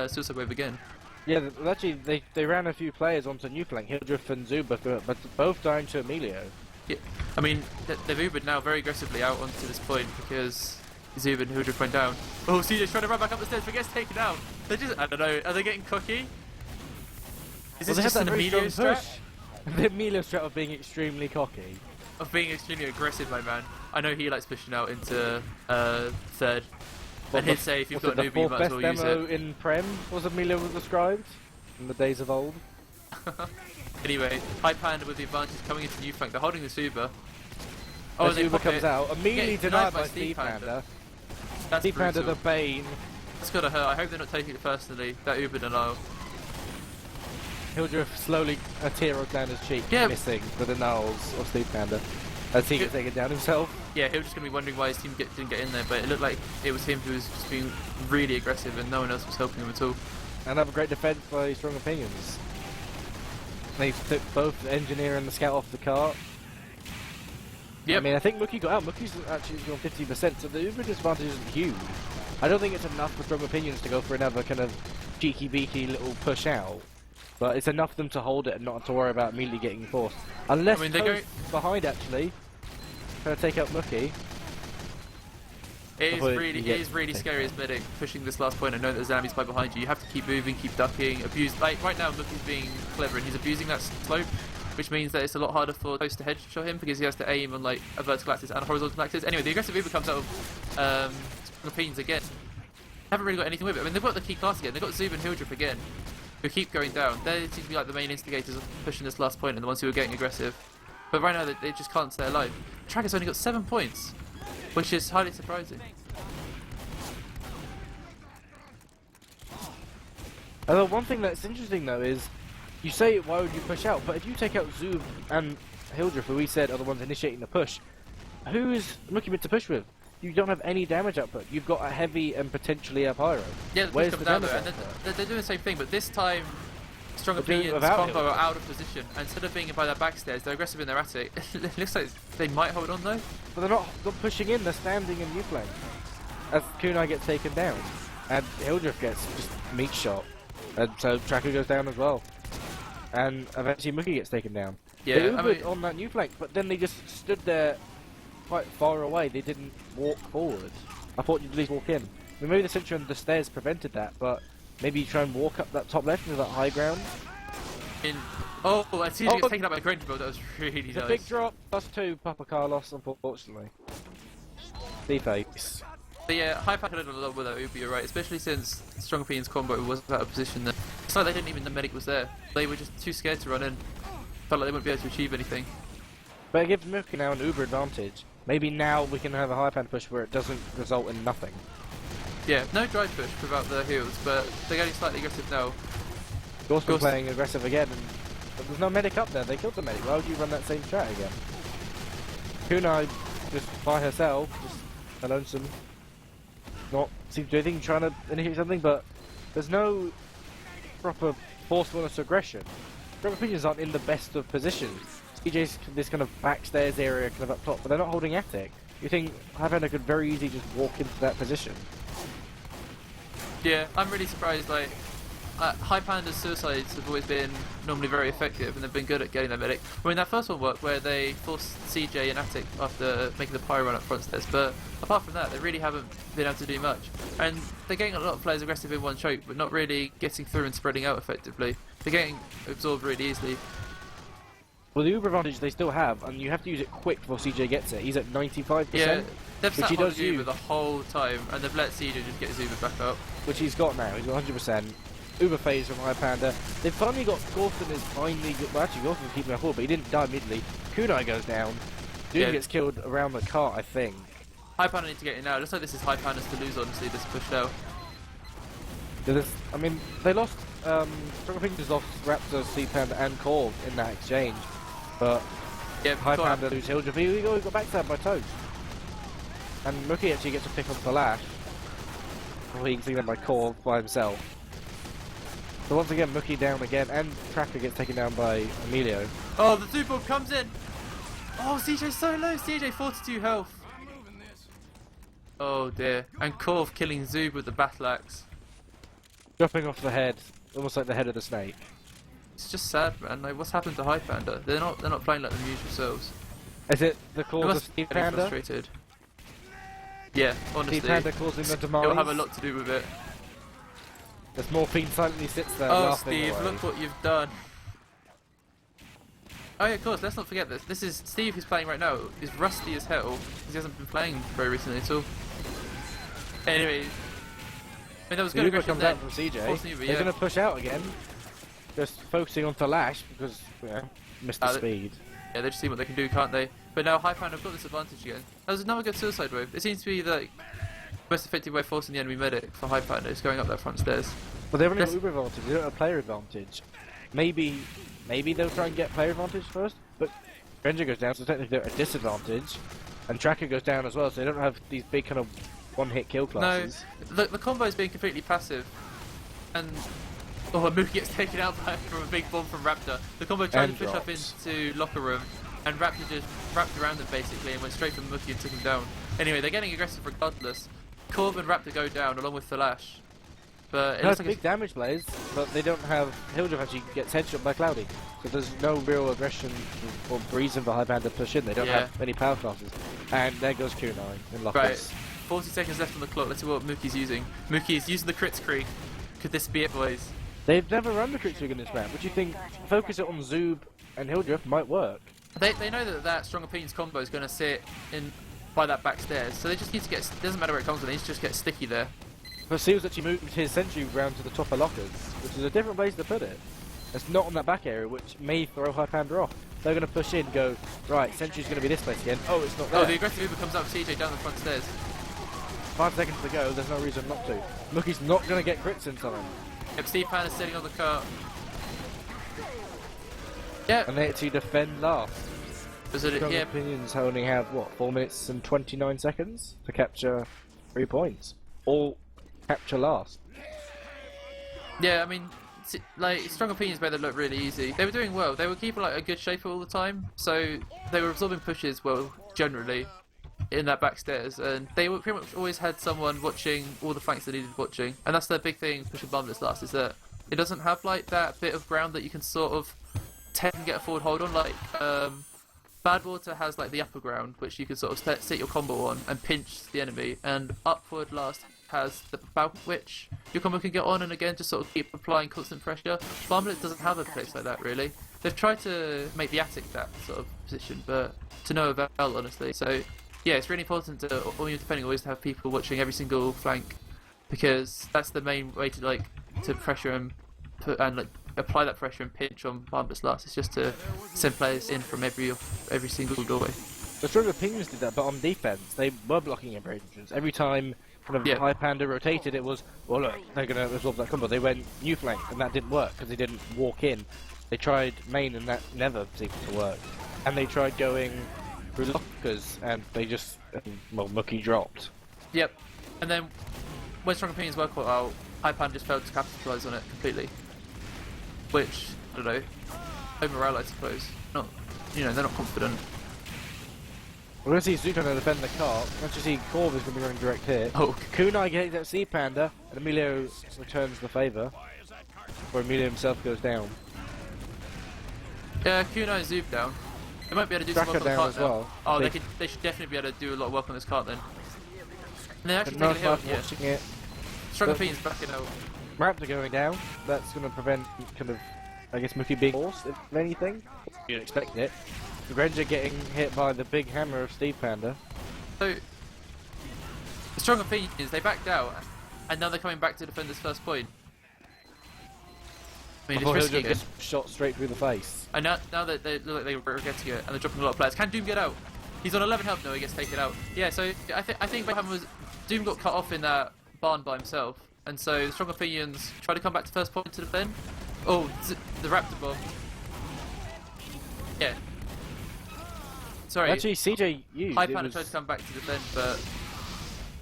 suicide wave again. Yeah, actually they ran a few players onto new flank, Hildreth and Zuba, but both dying to Emilio. Yeah, I mean they've Ubered now very aggressively out onto this point because Zuba and Hildreth went down. Oh, CeeJay's trying to run back up the stairs, but gets taken out. They're just, I don't know, are they getting cocky? Is this just an Emilio strat? The Emilio strat of being extremely cocky. Of being extremely aggressive, my man. I know he likes pushing out into third. And he'd say if you've got a newbie, you might as well use it. The fourth best demo in Prem was Emilio was described in the days of old. Anyway, Highpander with the advantage coming into new flank. They're holding this Uber. Oh, as Uber comes out, immediately denied by Stevepander. Stevepander the Bane. That's gotta hurt. I hope they're not taking it personally, that Uber denial. Hildreth slowly a tear rolls down his cheek, missing the denials of Stevepander as he gets taken down himself. Yeah, he was just going to be wondering why his team didn't get in there, but it looked like it was him who was just being really aggressive and no one else was helping him at all. Another great defense by Strong Opinions. They took both the engineer and the scout off the cart. Yep. I mean, I think Mookie got out. Mookie's actually on 50%, so the Uber disadvantage isn't huge. I don't think it's enough for Strong Opinions to go for another kind of cheeky-beaky little push out. But it's enough for them to hold it and not to worry about immediately getting forced. Unless they're behind, actually. Trying to take out Mookie. It is really scary as medic pushing this last point and knowing that there's enemies by behind you. You have to keep moving, keep ducking, abuse. Like right now, Mookie's being clever and he's abusing that slope, which means that it's a lot harder for Toast to headshot him because he has to aim on like a vertical axis and a horizontal axis. Anyway, the aggressive Uber comes out of Rapines again. Haven't really got anything with it. I mean, they've got the key class again. They've got Zoob and Hildreth again, who keep going down. They seem to be like the main instigators of pushing this last point and the ones who are getting aggressive. But right now, they just can't stay alive. Tracker's only got 7 points, which is highly surprising. Although one thing that's interesting though is, you say why would you push out, but if you take out Zoob and Hildreth, who we said are the ones initiating the push, who is looking to push with? You don't have any damage output. You've got a heavy and potentially a pyro. Yeah, the push comes down though, and they're doing the same thing, but this time Strong Opinions combo are out of position. And instead of being by their backstairs, they're aggressive in their attic. It looks like they might hold on though. But they're not pushing in, they're standing in U flank. As Kunai gets taken down, and Hildreth gets just meat shot. And so Tracker goes down as well. And eventually Mookie gets taken down. Yeah, they Ubered on that new flank, but then they just stood there quite far away. They didn't walk forward. I thought you'd at least walk in. I mean, maybe the sentry on the stairs prevented that, but maybe you try and walk up that top left into that high ground. I see it gets taken up by Grenjabob. That was really nice. A big drop, +2, Papa Carlos, unfortunately. D-face. But yeah, Highpander could have done a lot with that Uber, you're right, especially since Strong Opinions combo was out of position there. It's like they didn't even know medic was there. They were just too scared to run in. Felt like they wouldn't be able to achieve anything. But it gives Mookie now an Uber advantage. Maybe now we can have a Highpander push where it doesn't result in nothing. Yeah, no drive push without the heals, but they're getting slightly aggressive now. Gorski playing aggressive again, but there's no medic up there. They killed the medic. Why would you run that same strat again? Kunai just by herself, just a lonesome. Not seem to do anything, trying to initiate something, but there's no proper forcefulness aggression. Strong Opinions aren't in the best of positions. CeeJaey's this kind of backstairs area kind of up top, but they're not holding attic. You think Highpander could very easily just walk into that position? Yeah, I'm really surprised. Like, Highpander's suicides have always been normally very effective, and they've been good at getting their medic. I mean, that first one worked where they forced CeeJaey and attic after making the pyro run up front stairs, but apart from that, they really haven't been able to do much. And they're getting a lot of players aggressive in one choke, but not really getting through and spreading out effectively. They're getting absorbed really easily. Well, the Uber advantage they still have, and you have to use it quick before CeeJaey gets it. He's at 95%. Yeah, they've sat on Uber the whole time, and they've let CeeJaey just get his Uber back up. Which he's got now. He's got 100%. Uber phase from Highpander. They've finally got Gorton is finally. Well, actually, Gorton's keeping him forward, but he didn't die immediately. Kunai goes down. Doom gets killed around the cart, I think. Highpander needs to get in now. It looks like this is Highpander's to lose, honestly, this push now. I mean, they lost. Strong Opinions lost Raptor, Stevepander, and Corv in that exchange. But yeah, Highpander loses Hildreth. He got backstabbed by Toast. And Mookie actually gets a pick on Flash. Before he gets taken down by Corv by himself. So once again, Mookie down again, and Tracker gets taken down by Emilio. Oh, the Zoo Bomb comes in! Oh, CeeJay's so low! CeeJaey 42 health. Oh dear. And Corv killing Zoob with the battle axe. Dropping off the head, almost like the head of the snake. It's just sad, man. Like, what's happened to Highpander? They're not playing like themselves themselves. Is it the cause of Stevepander? Frustrated. Yeah, honestly. Stevepander causing the demise. It'll have a lot to do with it. This morphine silently sits there Oh, laughing Steve, away. look what you've done. Oh yeah, of course, let's not forget this. This is Steve who's playing right now. He's rusty as hell, because he hasn't been playing very recently at all. Anyway, I mean, that was good aggression comes there. out from CeeJaey. Uber, They're going to push out again. Just focusing on Flash, because, missed the speed. Yeah, they just see what they can do, can't they? But now Highpander have got this advantage again. That was another good suicide wave. It seems to be the most effective way of forcing the enemy medic for Highpander is going up that front stairs. Well, they haven't got Uber advantage, they don't have player advantage. Maybe they'll try and get player advantage first, but Grenja goes down, so technically they're at a disadvantage. And Tracker goes down as well, so they don't have these big kind of one-hit kill classes. No, the combo is being completely passive. And Mookie gets taken out from a big bomb from Raptor. The combo tried to push up into locker room, and Raptor just wrapped around him basically and went straight for Mookie and took him down. Anyway, they're getting aggressive regardless. Corv and Raptor go down along with Flash. But it looks like big damage plays, but they don't have Hildreth actually gets headshot by Cloudy. So there's no real aggression or reason for Highpander to push in. They don't have any power classes. And there goes Kunai in Lockus. Right. 40 seconds left on the clock. Let's see what Mookie's using. Mookie's using the crit screen. Could this be it, boys? They've never run the crit in this map. What do you think? Focus it on Zoob and Hildreth might work. They know that Strong Opinions combo is going to sit in by that back stairs, so they just need to get. It doesn't matter where it comes from. They need to just get sticky there. But Seal's actually moved his sentry round to the top of lockers, which is a different place to put it. It's not on that back area, which may throw Highpander off. They're going to push in, go right. Sentry's going to be this place again. Oh, it's not there. Oh, the aggressive Uber comes up with CeeJaey down the front stairs. 5 seconds to go. There's no reason not to. Mookie's not going to get crits in time. Yep, Stevepander sitting on the cart. Yeah. And they actually defend last. Yeah. Opinions only have what 4 minutes and 29 seconds to capture 3 points. All capture last. Yeah, I mean, like Strong Opinions made them look really easy. They were doing well. They were keeping like a good shape all the time, so they were absorbing pushes well generally in that backstairs, and they were pretty much always had someone watching all the flanks they needed watching. And that's the big thing pushing Bumblets last, is that it doesn't have like that bit of ground that you can sort of tend to get a forward hold on. Like Badwater has like the upper ground, which you can sort of sit your combo on and pinch the enemy, and upward last has the bow which your combo can get on, and again just sort of keep applying constant pressure. Bumblets doesn't have a place like that really. They've tried to make the attic that sort of position, but to no avail, honestly. So yeah, it's really important to, all you're defending, always to have people watching every single flank, because that's the main way to like to pressure and put and like apply that pressure and pinch on Bumblets last. It's just to send players in from every single doorway. The Strong Opinions did that, but on defense they were blocking every entrance. Every time kind of Highpander rotated, it was, well look, they're going to absorb that combo. They went new flank, and that didn't work because they didn't walk in. They tried main, and that never seemed to work. And they tried going through lockers, and they just, well, Mookie dropped. Yep. And then when Strong Opinions were caught out, Highpander just failed to capitalise on it completely. Which, I don't know, low morale I suppose. Not, you know, they're not confident. We're going to see Stevepander defend the cart. We're going to see Corv is going to be running direct here. Oh. Kunai gets that Stevepander, and Emilio returns the favour. Or Emilio himself goes down. Yeah, Kunai and Zoob down. They might be able to do some work on the down cart as now. well. Oh, they should definitely be able to do a lot of work on this cart then. And they actually But take a hit. Yeah. watching it. Strong Opinions backing out. Raptor going down. That's going to prevent kind of, I guess, Mookie being forced, if anything. You'd expect it. Grenja getting hit by the big hammer of Stevepander. So, the Strong Opinions, they backed out, and now they're coming back to defend this first point. I mean, Before it's risky. gets shot straight through the face. And now that they look like they were getting it, and they're dropping a lot of players. Can Doom get out? He's on 11 health. No, he gets taken out. Yeah, so I think what happened was Doom got cut off in that barn by himself, and so the Strong Opinions tried to come back to first point to defend. Oh, the Raptor bomb. Yeah. Sorry. Actually, CeeJaey used. Highpander tried to come back to defend, but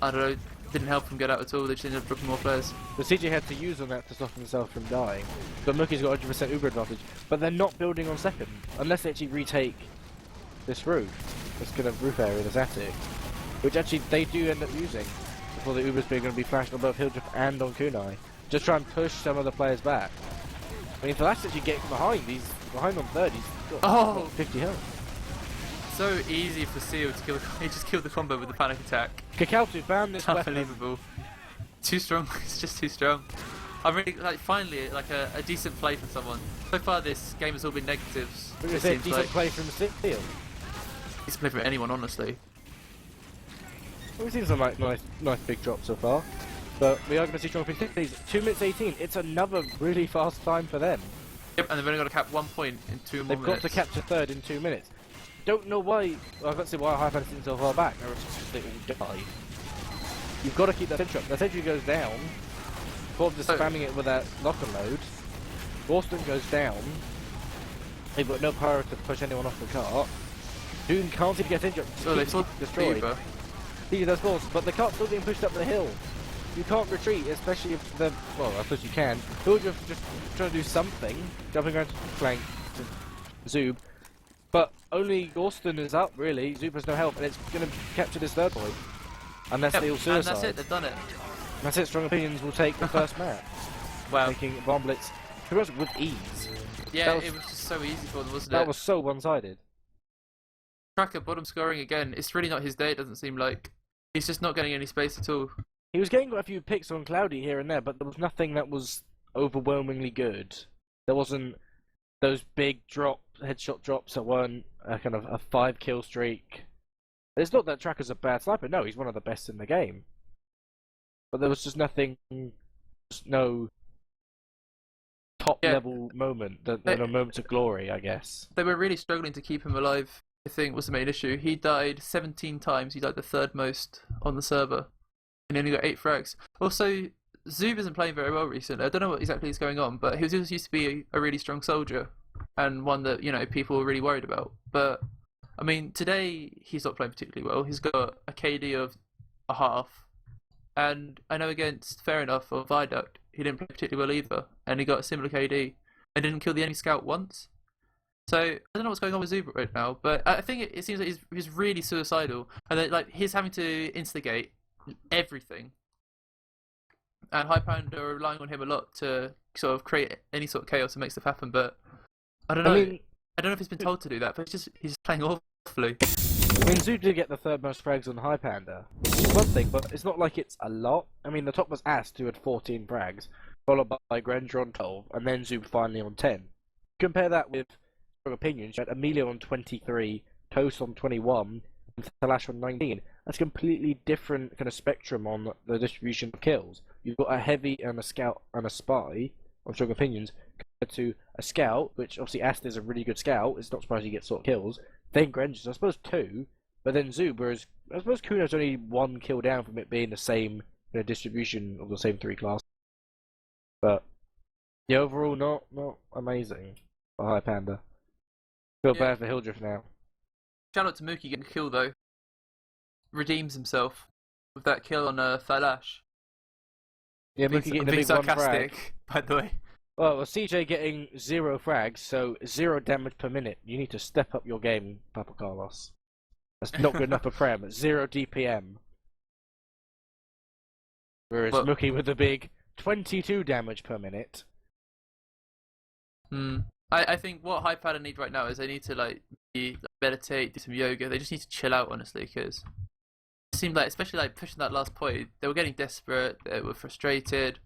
I don't know, didn't help him get out at all. They just ended up dropping more players. The CeeJaey had to use on that to stop himself from dying. But Mookie's got 100% Uber advantage. But they're not building on second, unless they actually retake this roof. This kind of roof area, this attic. Which actually they do end up using before the Ubers being going to be flashed on both Hildreth and on Kunai. Just try and push some of the players back. I mean, Flash actually getting behind, he's behind on third, he's got 50 health. So easy for Seal to kill. He just killed the combo with the panic attack. Kakautu found this weapon. Unbelievable. Too strong. It's just too strong. I'm really like finally like a decent play from someone. So far this game has all been negatives. It It was a seems decent like play from Seal. decent play from anyone, honestly. We've seen some nice big drops so far. But we are going to see Strong Opinions. 2 minutes 18. It's another really fast time for them. Yep, and they've only got to cap 1 point in 2 more They've minutes. got to capture third in 2 minutes. Don't know why. Well, I've got to see why Highpander sitting so far back. They all die. You've got to keep that sentry up. That sentry goes down. Corv's just spamming it with that lock and load. Boston goes down. They've got no power to push anyone off the cart. Doom can't seem to get injured. So they saw destroyed. He does balls, but the cart's still being pushed up the hill. You can't retreat, especially if the... Well, I suppose you can. He'll just try to do something. Jumping around to flank to Zoob. But only Gorston is up, really. Zoob has no help, and it's going to capture this third point. Unless they all suicide. And that's it, they've done it. And that's it, Strong Opinions will take the first map. Wow. Making Bomblets with ease. Yeah, it was just so easy for them, wasn't it? That was so one-sided. Tracker bottom scoring again. It's really not his day, it doesn't seem like. He's just not getting any space at all. He was getting a few picks on Cloudy here and there, but there was nothing that was overwhelmingly good. There wasn't those big headshot drops that weren't a kind of a 5-kill streak. It's not that Tracker's a bad sniper. No, he's one of the best in the game. But there was just nothing, just no top-level moment, no moments of glory, I guess. They were really struggling to keep him alive, I think, was the main issue. He died 17 times. He died the third most on the server. And he only got 8 frags. Also, Zoob isn't playing very well recently. I don't know what exactly is going on, but he was used to be a really strong soldier. And one that, people were really worried about. But, I mean, today he's not playing particularly well. He's got a KD of a half. And I know against Fair Enough or Viaduct, he didn't play particularly well either. And he got a similar KD. And didn't kill the enemy scout once. So, I don't know what's going on with Zoob right now. But I think it seems like he's really suicidal. And that, he's having to instigate everything. And Highpander are relying on him a lot to sort of create any sort of chaos and make stuff happen. But I don't know. I don't know if he's been told to do that, but he's playing awfully. I mean, Zoo did get the third most frags on Highpander, which is one thing, but it's not like it's a lot. I mean, the top was Ast, who had 14 frags, followed by Grenjabob on 12, and then Zoo finally on 10. Compare that with Strong Opinions. You had Emilio on 23, Toast on 21, and Thalash on 19. That's a completely different kind of spectrum on the distribution of kills. You've got a heavy and a scout and a spy on Strong Opinions, compared to a scout, which obviously Ast is a really good scout. It's not surprising he gets sort of kills. Then Grenjabob, I suppose 2, but then Zoob, whereas I suppose Kuno's only 1 kill down from it being the same distribution of the same 3 classes. But yeah, overall not amazing for Highpander. Feel bad for Hildreth now. Shout out to Mookie getting a kill though. Redeems himself with that kill on Thalash. Yeah, Mookie getting a big sarcastic, 1 frag. by the way. Well, CeeJaey getting 0 frags, so 0 damage per minute. You need to step up your game, Papa Carlos. That's not good enough for Prem. 0 DPM. Whereas Mookie with the big 22 damage per minute. I think what Highpander need right now is they need to meditate, do some yoga. They just need to chill out, honestly, because it seemed like, especially pushing that last point, they were getting desperate. They were frustrated.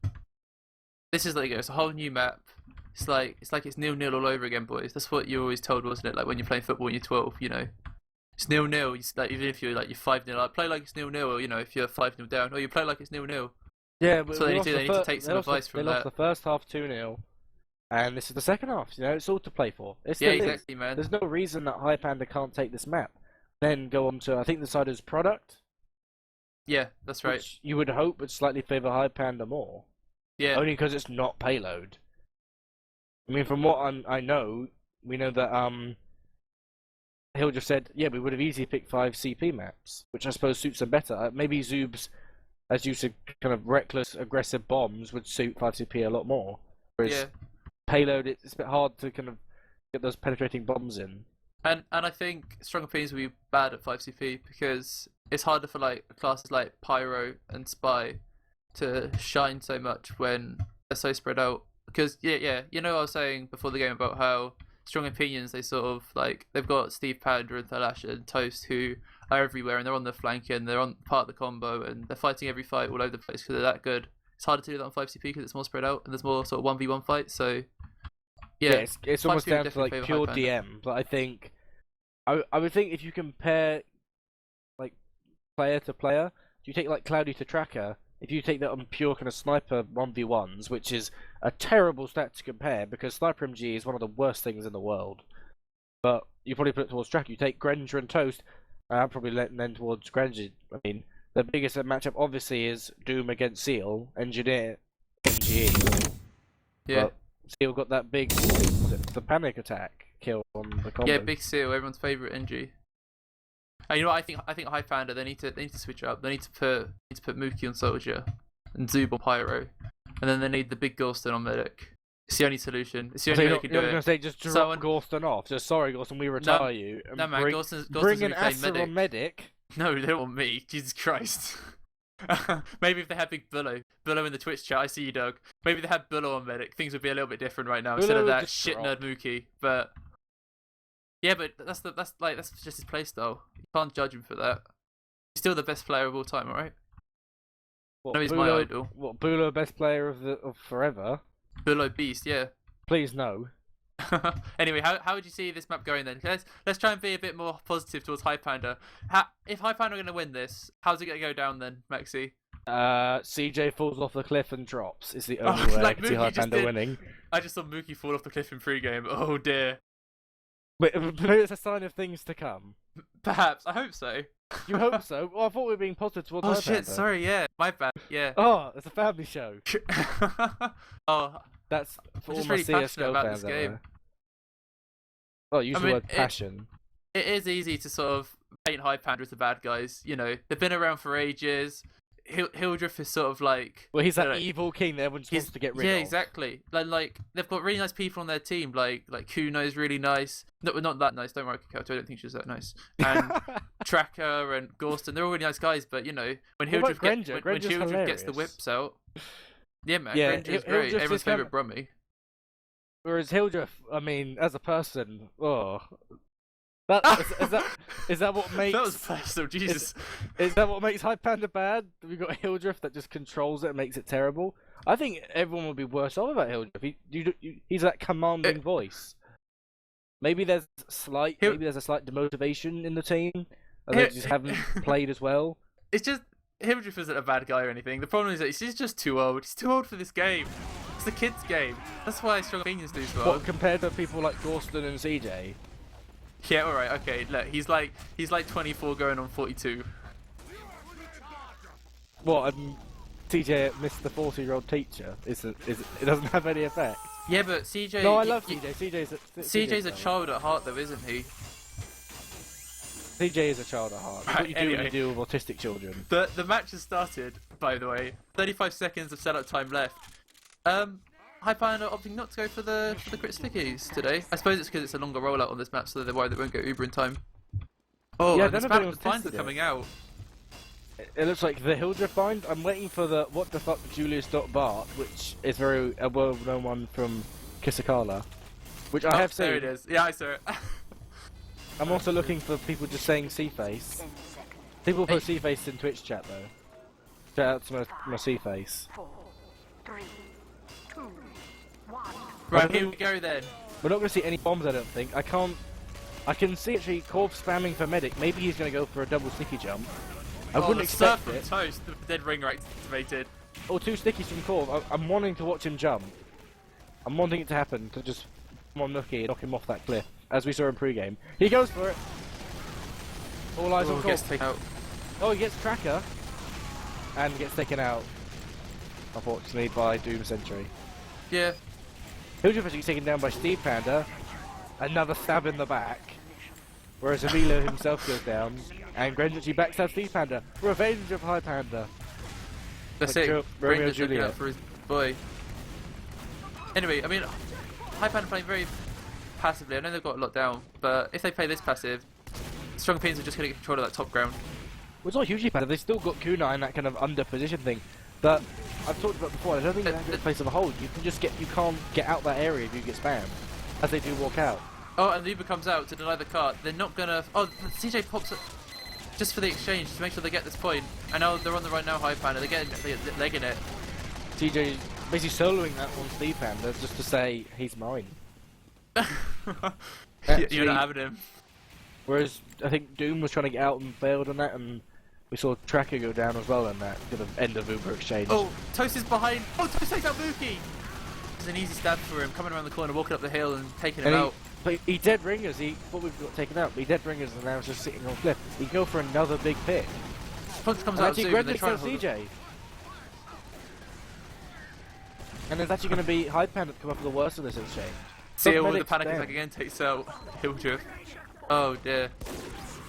This is it's a whole new map. It's like it's 0-0 all over again, boys. That's what you're always told, wasn't it? Like when you're playing football when you're 12, it's 0-0. Even if you're 5-0, play like it's 0-0. Or if you're 5-0 down, or you play like it's 0-0. Yeah, but so they need to take some advice from that. They lost the first half 2-0, and this is the second half. It's all to play for. Exactly, man. There's no reason that Highpander can't take this map. Then go on to, I think, the side is product. Yeah, that's right. Which you would hope would slightly favour Highpander more. Yeah. Only because it's not payload. I mean, from what I know, we know that Hill just said, yeah, we would have easily picked 5 CP maps, which I suppose suits them better. Maybe Zoob's, as you said, kind of reckless, aggressive bombs would suit 5 CP a lot more. Whereas payload, it's a bit hard to kind of get those penetrating bombs in. And I think Strong Opinions will be bad at 5 CP because it's harder for classes like Pyro and Spy to shine so much when they're so spread out. Because I was saying before the game about how Strong Opinions, they sort of they've got Stevepander and Thalash and Toast who are everywhere and they're on the flank and they're on part of the combo and they're fighting every fight all over the place because they're that good. It's harder to do that on 5 CP because it's more spread out and there's more sort of 1v1 fights. So it's almost down to pure DM. But I think I would think if you compare player to player, if you take Cloudy to Tracker. If you take that on pure kind of sniper 1v1s, which is a terrible stat to compare because sniper MG is one of the worst things in the world. But you probably put it towards Tracker. You take Grenjabob and Toast, I'll probably then towards Grenjabob. I mean, the biggest matchup obviously is Doom against Seal, Engineer, MGE. Yeah. But Seal got that big, the panic attack kill on the combo. Yeah, big Seal, everyone's favourite NG. And you know what, I think Highpander, they need to switch up. They need to put Mookie on Soldier and Zoob on Pyro. And then they need the big Gorston on Medic. It's the only solution. It's the only way they can do it. I was going to say, just drop Gorston off. Just, sorry, Gorston, we retire you. And no, man, Gorston's bring an Asadawarf on Medic. No, they don't want me. Jesus Christ. Maybe if they had big Bullo in the Twitch chat, I see you, Doug. Maybe they had Bullo on Medic, things would be a little bit different right now instead of that shit nerd Mookie. But yeah, but that's just his playstyle. You can't judge him for that. Still the best player of all time, alright? What, No, he's my idol. What, Bulo, best player of forever? Bulo Beast, yeah. Please no. Anyway, how would you see this map going then? Let's try and be a bit more positive towards Highpander. If Highpander are going to win this, how's it going to go down then, Maxi? CeeJaey falls off the cliff and drops. Is the only way like I can see Highpander winning. I just saw Mookie fall off the cliff in pre-game. Oh dear. But maybe it's a sign of things to come. Perhaps. I hope so. You hope so? Well, I thought we were being positive towards Highpander. Shit, sorry, yeah. My bad, yeah. Oh, it's a family show. Oh, That's for I'm all just my really passionate CSGO about fans this out game. there. Oh, use the word passion. It is easy to sort of paint Highpander as the bad guys. You know, they've been around for ages. Hildreth is sort of like... Well, he's that evil king that everyone just wants to get rid of. Yeah, exactly. Like they've got really nice people on their team. Like Kuno's really nice. No, not that nice. Don't worry, Kato. I don't think she's that nice. And Tracker and Gorston, they're all really nice guys. But you know, when Hildreth gets the whips out, yeah, man, yeah, Grenja's great. Everyone's favorite Brummy. Whereas Hildreth, I mean, as a person, oh. Is that what makes... That was personal, Jesus. Is that what makes Highpander bad? We've got Hildreth that just controls it and makes it terrible? I think everyone would be worse off about Hildreth. He's that commanding voice. Maybe there's a slight demotivation in the team, and they just haven't played as well. It's just, Hildreth isn't a bad guy or anything. The problem is that he's just too old. He's too old for this game. It's the kids' game. That's why strong opinions do so well. What, compared to people like Gorston and CeeJaey? Yeah, alright, okay, look, he's like 24 going on 42. What, CeeJaey missed the 40-year-old teacher? It doesn't have any effect. Yeah, but CeeJaey... No, I love CeeJaey. CeeJay's a child at heart though, isn't he? CeeJaey is a child at heart. Right, what you do when you deal with autistic children. The match has started, by the way. 35 seconds of setup time left. Highpander opting not to go for the crit stickies today. I suppose it's because it's a longer rollout on this map, so they're worried they won't go Uber in time. Oh, yeah, and the finds are coming out. It looks like the Hildreth find. I'm waiting for the what the fuck Julius.Bart, which is a well-known one from Kisakala, which I have seen. There it is. Yeah, I saw it. I'm also looking for people just saying C-face. People put C-face in Twitch chat though. Shout out to my C-face. 4, 3, 2, 1. Right, here we go then. We're not going to see any bombs, I don't think. I can see actually Corv spamming for medic. Maybe he's going to go for a double sticky jump. I wouldn't expect it. Toast, the dead ringer activated. Or 2 stickies from Corv. I'm wanting to watch him jump. I'm wanting it to happen to just come on Nookie and knock him off that cliff, as we saw in pre-game. He goes for it. All eyes on Corv. Gets taken out. Oh, he gets Tracker and gets taken out. Unfortunately, by Doom Sentry. Yeah. Hildreth actually taken down by Stevepander. Another stab in the back. Whereas Avila himself goes down. And Grenjabob backstabs Stevepander. Revenge of Highpander. That's like it. Grenjabob looking out for his boy. Anyway, I mean, Highpander playing very passively. I know they've got a lot down, but if they play this passive, strong opinions are just going to get control of that top ground. Well, it's not hugely bad. They've still got Kunai in that kind of under position thing. But I've talked about before. I don't think that's a place of a hold. You can't get out that area if you get spammed, as they do walk out. Oh, and the Uber comes out to deny the cart. They're not gonna. Oh, CeeJaey pops up just for the exchange to make sure they get this point. And now they're on the run now. Highpander. They're legging it. CeeJaey basically soloing that on Stevepander just to say he's mine. Actually, you're not having him. Whereas I think Doom was trying to get out and failed on that, and we saw Tracker go down as well in that kind of end of Uber exchange. Oh, Toast is behind. Oh, Toast takes out Mookie. It's an easy stab for him, coming around the corner, walking up the hill and taking him out. But he dead ringers. He thought we've got taken out, but he dead ringers and now he's just sitting on cliff. He go for another big pick. Punch comes out soon and they try to CeeJaey. And there's actually going to be Highpander to come up with the worst of this exchange. See, with the panic attack again takes out Hildreth. Oh dear.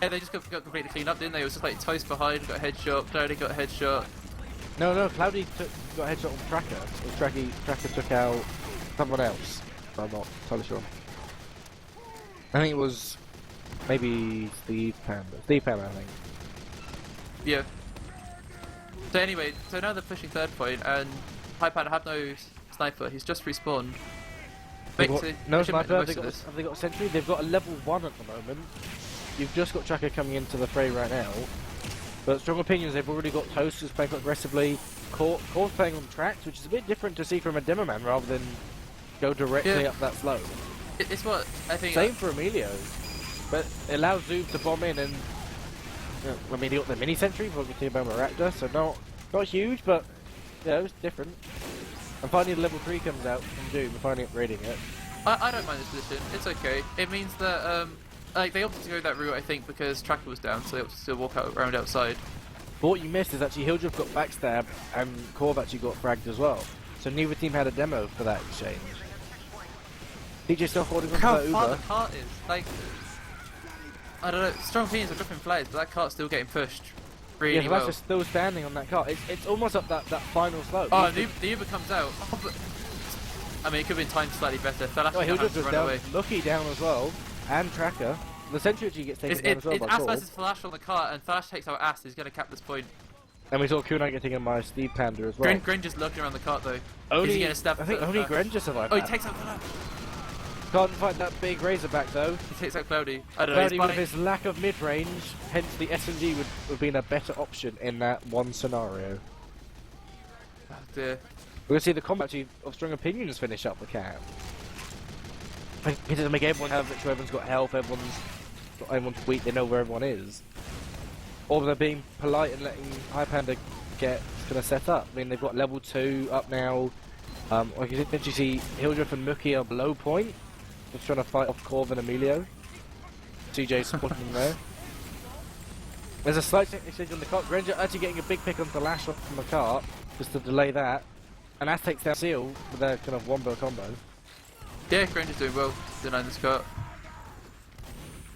Yeah, they just got completely cleaned up, didn't they? It was just like Toast behind, got a headshot, Cloudy got a headshot. No, Cloudy got a headshot on Tracker. Tracker took out someone else. I'm not totally sure. I think it was maybe Stevepander, I think. Yeah. So anyway, so now they're pushing third point, and Highpander have no sniper, he's just respawned. No sniper, have they got a sentry? They've got a level 1 at the moment. You've just got Tracker coming into the fray right now. But strong opinions, they've already got Toast who's playing quite aggressively. Core playing on tracks, which is a bit different to see from a demo man rather than go directly up that slope. It's what I think. Same for Emilio, but it allows Zoob to bomb in and. I mean, he got the mini sentry for the team about Raptor, so not huge, but yeah, it was different. And finally, the level 3 comes out from Doom, and finally upgrading it. I don't mind this position. It's okay. It means that like they opted to go that route, I think, because Tracker was down, so they opted to walk around outside. But what you missed is actually Hildreth got backstab and Corv actually got fragged as well. So neither team had a demo for that exchange. CeeJaey still holding on to How that far Uber. the cart is, like, I don't know. Strong opinions are dropping flags, but that cart's still getting pushed really Yeah, well. that's just still standing on that cart. It's almost up that final slope. Oh, the Uber comes out. Oh, but, I mean, it could have been timed slightly better. Fell Oh, Hildreth to was run down, away. Lucky down as well, and Tracker. The sentry actually gets taken down as well It's by Ass Corv. versus Flash on the cart, and Flash takes out Ass. He's going to cap this point. And we saw Kunai getting in by Stevepander as well. Grenja's lurking around the cart though. Only, Is he going to stab? I think only Grenja survived Oh, he that. takes out Flash. Can't fight that big Razorback though. He takes out Cloudy. I don't know. Cloudy with his lack of mid-range, hence the SMG would have been a better option in that one scenario. Oh dear. We're going to see the combat actually of Strong Opinions finish up the cap. It doesn't make everyone have it, so everyone's got health, everyone's weak, they know where everyone is. Or they're being polite and letting Highpander get kind of set up. I mean, they've got level 2 up now. Like you can see Hildreth and Mookie are below point. Just trying to fight off Corv and Emilio. CeeJaey supporting them there. There's a slight exchange on the cart. Grenja actually getting a big pick onto Lash from the cart, just to delay that. And that takes down Seal with their kind of wombo combo. Yeah, Grenja's doing well. Denying this cart.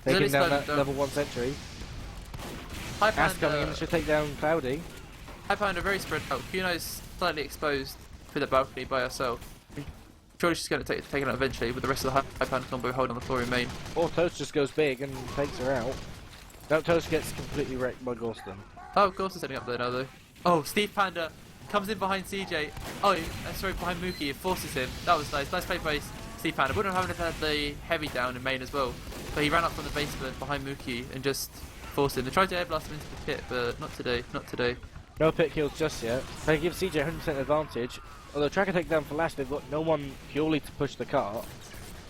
Taking He's down only that slowed level 1 sentry. Ass coming in Highpander, should take down Cloudy. Highpander very spread out. Kunai's slightly exposed for the balcony by herself. Surely she's going to take it out eventually with the rest of the Highpander combo holding on the floor in main. Or Toast just goes big and takes her out. No, Toast gets completely wrecked by Gorston. Oh, of course, setting up there now though. Oh, Stevepander comes in behind CeeJaey. Oh, sorry, behind Mookie. It forces him. That was nice. Nice play by Stevepander. Wouldn't have had the heavy down in main as well. But he ran up from the basement behind Mookie and just forced him. They tried to air blast him into the pit, but not today. Not today. No pit kills just yet. They give CeeJaey 100% advantage. Although Tracker takedown for Lash, they've got no one purely to push the cart.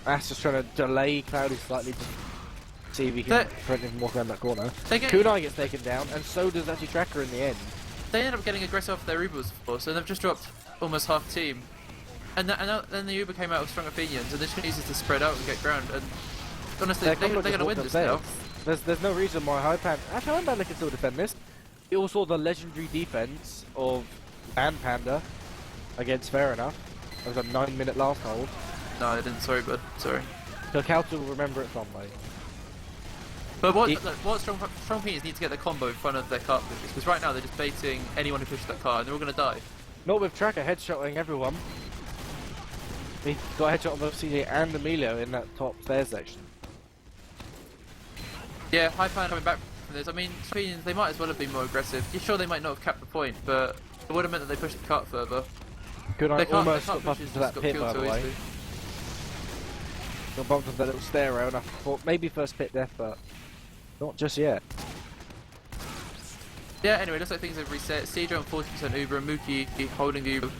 Ash just trying to delay Cloudy slightly to see if he can prevent him from walking around that corner. Kunai gets taken down, and so does actually Tracker in the end. They end up getting aggressive off their Ubers, so they've just dropped almost half team. And then the Uber came out with strong opinions, and they're just going to use it to spread out and get ground. And honestly, they're going to win this now. There's no reason why Highpander... Actually, Highpander can still defend this. You also saw the legendary defense of Panda against Fair Enough. That was a 9-minute last hold. No, I didn't. Sorry, bud. Sorry. So Calta will remember it fondly. But what strong opinions need to get their combo in front of their cart pushers, because right now they're just baiting anyone who pushes that cart, and they're all going to die. Not with Tracker headshotting everyone. He got a headshot on both CeeJaey and Emilio in that top stairs section. Yeah, Highpander coming back from this. I mean, opinions, they might as well have been more aggressive. You're sure they might not have capped the point, but it would have meant that they pushed the cart further. Good I almost got pushers bumped into just that pit, by the way. easily. Got bumped into that little stair rail, and I thought maybe first pit death, but not just yet. Yeah, anyway, looks like things have reset. CeeJaey on 40% Uber, and Mookie holding the Uber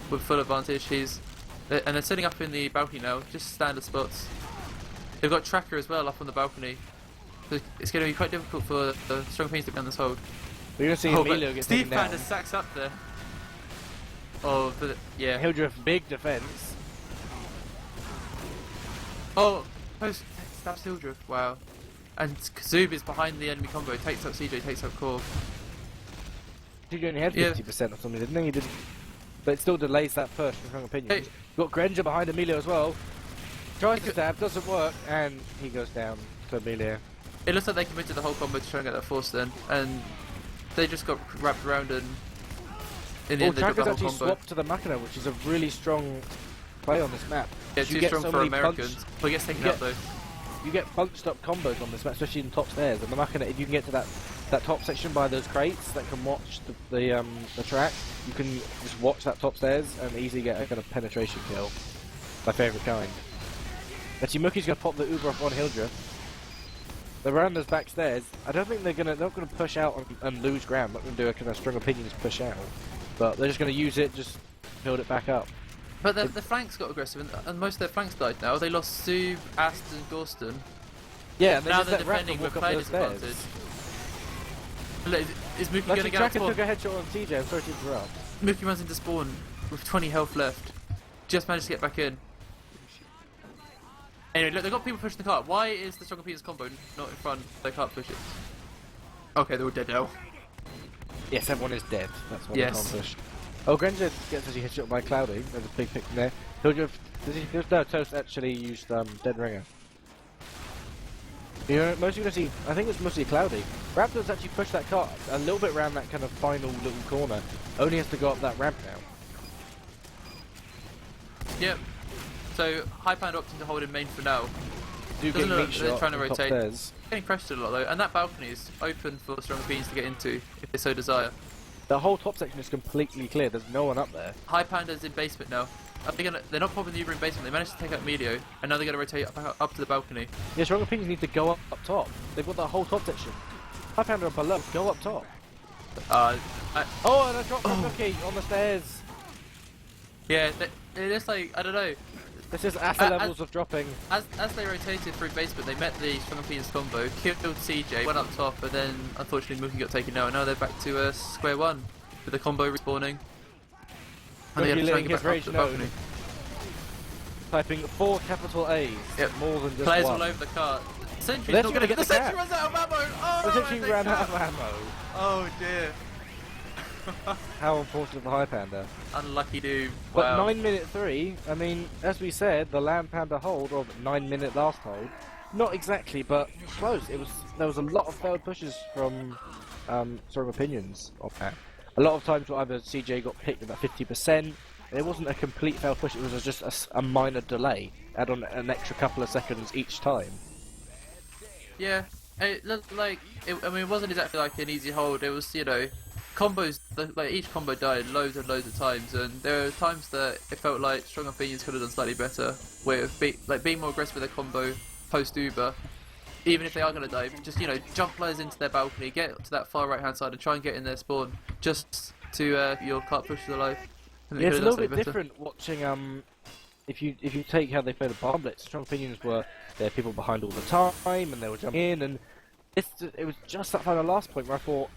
with full advantage. And they're sitting up in the balcony now, just standard spots. They've got Tracker as well up on the balcony. So it's going to be quite difficult for the strong opinions to be on this hold. We're going to see Emilio get taken down. Stevepander sacks up there. Oh, yeah. Hildreth, big defense. Oh, stabs Hildreth, wow. And Zoob is behind the enemy combo, takes out CeeJaey, takes out Core. He only had 50% or something, didn't he? He didn't. But it still delays that push from strong opinions. Hey. Got Grenja behind Emilio as well. Tries to stab, doesn't work, and he goes down to Emilio. It looks like they committed the whole combo to try and get that force then, and they just got wrapped around and in the end they dropped the whole actually combo. swapped to the Machina, which is a really strong play on this map. Yeah, You too get strong so for many Americans. But he gets taken out though. You get bunched up combos on this map, especially in top stairs. And the Machina, if you can get to that top section by those crates that can watch the track, you can just watch that top stairs and easily get a kind of penetration kill. My favourite kind. Actually, Mookie's going to pop the Uber off on Hildreth. The rounders backstairs, I don't think they're not gonna push out and lose ground. Not gonna do a kind of strong opinions push out, but they're just gonna use it, just build it back up. But the flanks got aggressive, and most of their flanks died now. They lost Sub, Aston, Gorston. Yeah, and Now just they're let defending Raptor with walk up player those stairs. disadvantage. Look, is Mookie going to Actually, get out Tracker spawn? took a headshot on CeeJaey. I'm sorry to interrupt. Mookie runs into spawn with 20 health left. Just managed to get back in. Anyway, look, they've got people pushing the cart. Why is the Strong Opinions combo not in front? They can't push it. Okay, they're all dead now. Yes, everyone is dead. That's what Yes. accomplished. Oh, Grenjabob gets actually headshot by Cloudy. There's a big pick from there. Hildreth, no, Toast actually used Dead Ringer. You know, mostly gonna see. I think it's mostly Cloudy. Raptor's actually pushed that cart a little bit around that kind of final little corner. Only has to go up that ramp now. Yep. So, Highpander opting to hold in main for now. Do Doesn't get look meat like they're shot trying to on top rotate. stairs. Getting pressured a lot though, and that balcony is open for Strong Opinions to get into if they so desire. The whole top section is completely clear. There's no one up there. Highpander's in basement now. They're not popping the Uber in basement. They managed to take out Medio, and now they're going to rotate up to the balcony. Yeah, strong opinions need to go up top. They've got the whole top section. Highpander and below, go up top. Oh, and I dropped my cookie on the stairs. Yeah, it's like, I don't know. This is Asa levels of dropping. As they rotated through basement, they met the Strong Opinions combo, killed CeeJaey, went up top, and then unfortunately Mookie got taken out, and now they're back to square one with the combo respawning. And they have to try and get back up to the balcony. Typing 4 capital A's. Yep. More than just Players one. all over the cart. Sentry's They're not gonna going to get the Sentry cap. runs out of ammo! Oh, The Sentry they ran cap. out of ammo. Oh dear. How unfortunate for Highpander. Unlucky dude. But Wow. 9-minute 3, I mean, as we said, the Land Panda hold, or 9-minute last hold, not exactly, but close. There was a lot of failed pushes from strong opinions of that. A lot of times, either CeeJaey got picked about 50%. It wasn't a complete failed push. It was just a minor delay. Add on an extra couple of seconds each time. Yeah, it looked like I mean, it wasn't exactly like an easy hold. It was, you know, combos. Like each combo died loads and loads of times, and there were times that it felt like Strong Opinions could have done slightly better with being more aggressive with their combo post Uber. Even if they are going to die, just, you know, jump players into their balcony, get to that far right hand side, and try and get in their spawn just to your cart push to the life. Yeah, it's a little bit different watching. If you take how they play the bomb blitz, strong opinions were there are people behind all the time, and they were jumping in, and it was just that final last point where I thought,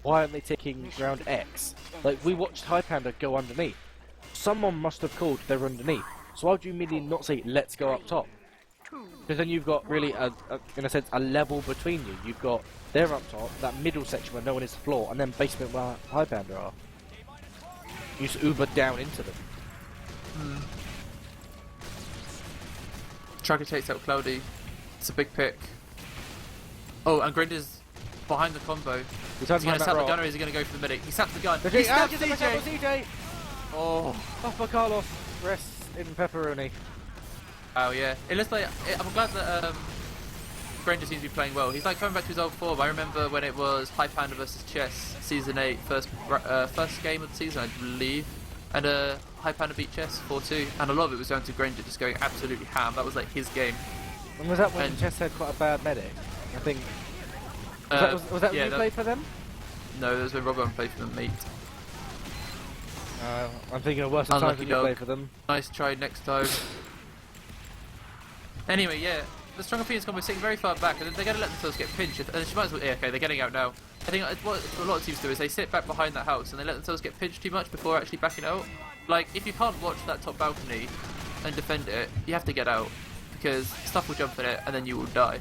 why aren't they taking ground X? Like, we watched Highpander go underneath. Someone must have called they were underneath. So why would you immediately not say let's go up top? Because then you've got really in a sense a level between you. You've got they're up top, that middle section where no one is floor, and then basement where Highpander are. You just Uber down into them. Tracker takes out Cloudy. It's a big pick. Oh, and Grinder's behind the combo. He's going to sap the gun, or is he going to go for the medic? He saps the gun. He snaps CeeJaey! Oh, Papa Carlos rests in pepperoni. Oh yeah, it looks like I'm glad that Granger seems to be playing well. He's like coming back to his old form. I remember when it was Highpander versus Chess, season 8, first game of the season, I believe, and Highpander beat Chess 4-2, and a lot of it was down to Granger just going absolutely ham. That was like his game. And was that when Chess had quite a bad medic? I think. Was that when you played for them? No, that was when Robin played for them, mate. I'm thinking of worse times when you play for them. Nice try next time. Anyway, yeah, the Strong Opinions combo is sitting very far back, and they're going to let themselves get pinched. And she might as well. Yeah, okay, they're getting out now. I think what a lot of teams do is they sit back behind that house and they let themselves get pinched too much before actually backing out. Like, if you can't watch that top balcony and defend it, you have to get out, because stuff will jump in it and then you will die.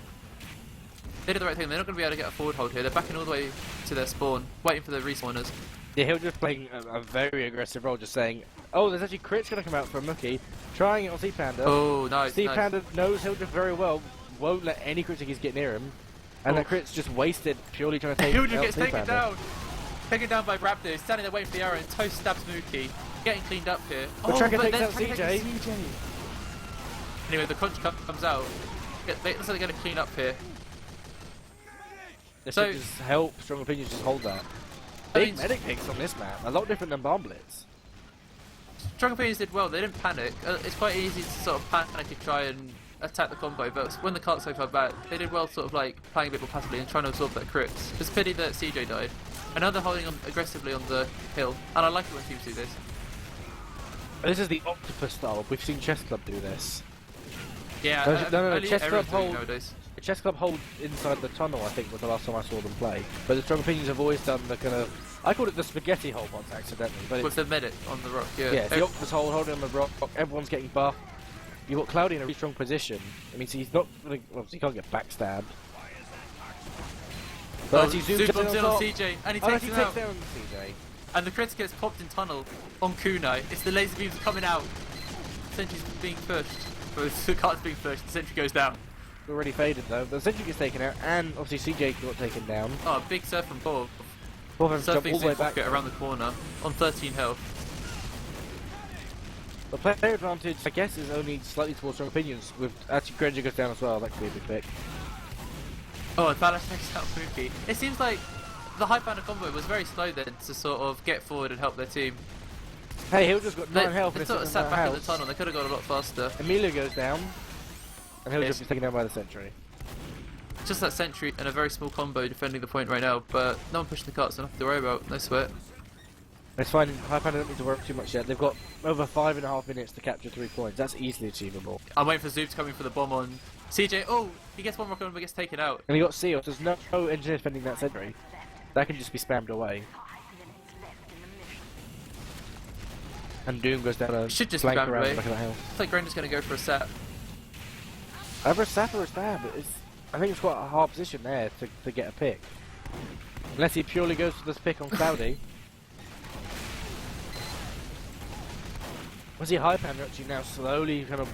They did the right thing. They're not going to be able to get a forward hold here. They're backing all the way to their spawn, waiting for the respawners. Yeah, Hildreth playing a very aggressive role, just saying, oh, there's actually crits going to come out from Mookie, trying it on Stevepander. Oh, nice. Stevepander knows Hildreth very well, won't let any critics get near him, and that crit's just wasted purely trying to take out Hildreth gets taken Stevepander. down. Taken down by Raptor, standing there waiting for the arrow, and Toast stabs Mookie. Getting cleaned up here. But Tracker takes then out CeeJaey. Anyway, the crunch comes out. Looks like they're going to clean up here. This should just help Strong Opinions just hold that. Big medic picks on this map, a lot different than Bomb Blitz. Strong Opinions did well, they didn't panic. It's quite easy to sort of panic and try and attack the combo, but when the cart's so far back, they did well sort of like playing a bit more passively and trying to absorb that crits. It's a pity that CeeJaey died. And now they're holding on aggressively on the hill, and I like it when teams do this. This is the octopus style. We've seen Chess Club do this. Yeah, no, Chess Club hold. nowadays. Chess Club hold inside the tunnel, I think, was the last time I saw them play. But the Strong Opinions have always done the kind of... I called it the spaghetti hole once accidentally. But With the medic on the rock, yeah. Yeah, it's the octopus hole holding on the rock, everyone's getting buffed. You've got Cloudy in a really strong position. I mean, so he's not... Obviously, he can't get backstabbed. But he zooms bombs in in on on CeeJaey, and he takes him out. down CeeJaey. And the crits gets popped in tunnel on Kunai. It's the laser beams coming out. Sentry's being pushed. The cart's being pushed, the sentry goes down. Already faded though, the sentry gets taken out, and obviously CeeJaey got taken down. Oh, big surf from Bob. Bob has jumped Surfing all the way back. pocket around the corner on 13 health. The player advantage, I guess, is only slightly towards Strong Opinions. With actually Grenjabob goes down as well. That could be a big pick. Oh, and Ballas takes out Mookie. It seems like the Highpander combo was very slow then to sort of get forward and help their team. Hey, Hildreth's got 9 health. They and sort of it's sat in back in the house. tunnel. They could have gone a lot faster. Emilio goes down, and Hildreth Yes. is taken down by the sentry. Just that sentry and a very small combo defending the point right now, but no one pushing the carts, so nothing to worry about. No sweat. It's fine. Highpander don't need to work too much yet. They've got over 5.5 minutes to capture 3 points. That's easily achievable. I'm waiting for Zoop to come in for the bomb on CeeJaey. Oh, he gets one rocket on but gets taken out. And he got Seal. There's no engineer defending that sentry. That can just be spammed away. And Doom goes down a Should just flank spam around away. the back of the hill. I think Grenja's going to go for a sap. Either a sap or a stab. I think it's quite a hard position there to get a pick. Unless he purely goes for this pick on Cloudy. Was he Highpander actually now slowly kind of...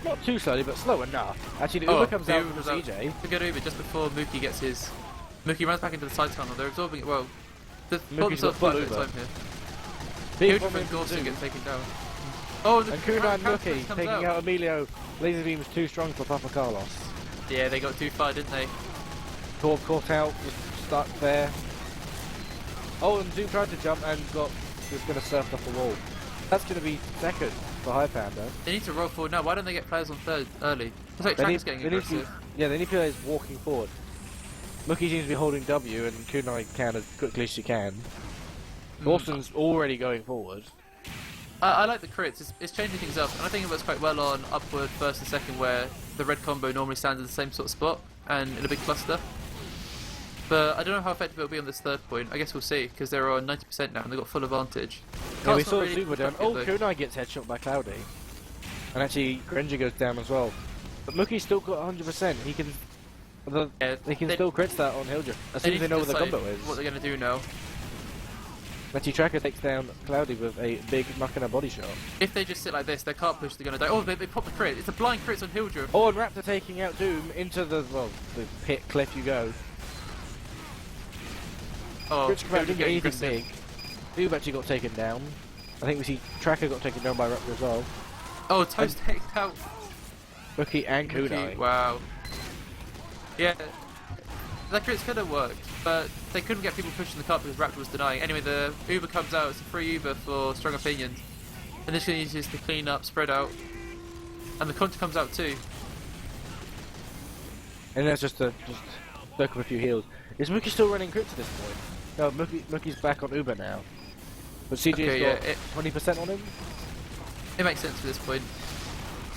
Not too slowly, but slow enough. Actually, the Uber comes out from CeeJaey. A good Uber just before Mookie gets his... Mookie runs back into the side tunnel. They're absorbing it well. They've got Mookie's got themselves full quite a bit of Uber. time here. Big Hildreth bomb and into Gorson Zoom. get taken down. Oh, the And Kuna and counter Mookie comes taking out Emilio. Laser beam was too strong for Papa Carlos. Yeah, they got too far, didn't they? Caught out, was stuck there. Oh, and Zoom tried to jump and was going to surf off the wall. That's going to be second for Highpander. They need to roll forward now. Why don't they get players on third early? It's like Tracker's getting aggressive. They need players walking forward. Mookie seems to be holding W and Kunai can as quickly as she can. Dawson's already going forward. I like the crits. It's changing things up, and I think it works quite well on upward first and second, where the red combo normally stands in the same sort of spot and in a big cluster. But I don't know how effective it'll be on this third point. I guess we'll see, because they're on 90% now and they've got full advantage. Yeah, we Cart's saw not really Super down. effective, Oh, though. Kunai gets headshot by Cloudy. And actually, Grenja goes down as well. But Mookie's still got 100%. He can... Yeah, they can still crit that on Hildreth. As soon as they know what the combo is. What they're going to do now. Actually, Tracker takes down Cloudy with a big Machina body shot. If they just sit like this, their cart push, they're going to die. Oh, they pop the crit. It's a blind crit on Hildreth. Oh, and Raptor taking out Doom into the pit cliff you go. Oh, Rich Crowd didn't get getting anything aggressive. big. Doom actually got taken down. I think we see Tracker got taken down by Raptor as well. Oh, Toast takes out Mookie and Mookie. Kunai. Wow. Yeah, that crits could have worked, but they couldn't get people pushing the cart because Raptor was denying. Anyway, the Uber comes out. It's a free Uber for Strong Opinions. And this is just to clean up, spread out. And the counter comes out too. And that's just look up a few heals. Is Mookie still running crits at this point? No, Mookie's back on Uber now. But CeeJay's got 20% on him? It makes sense at this point.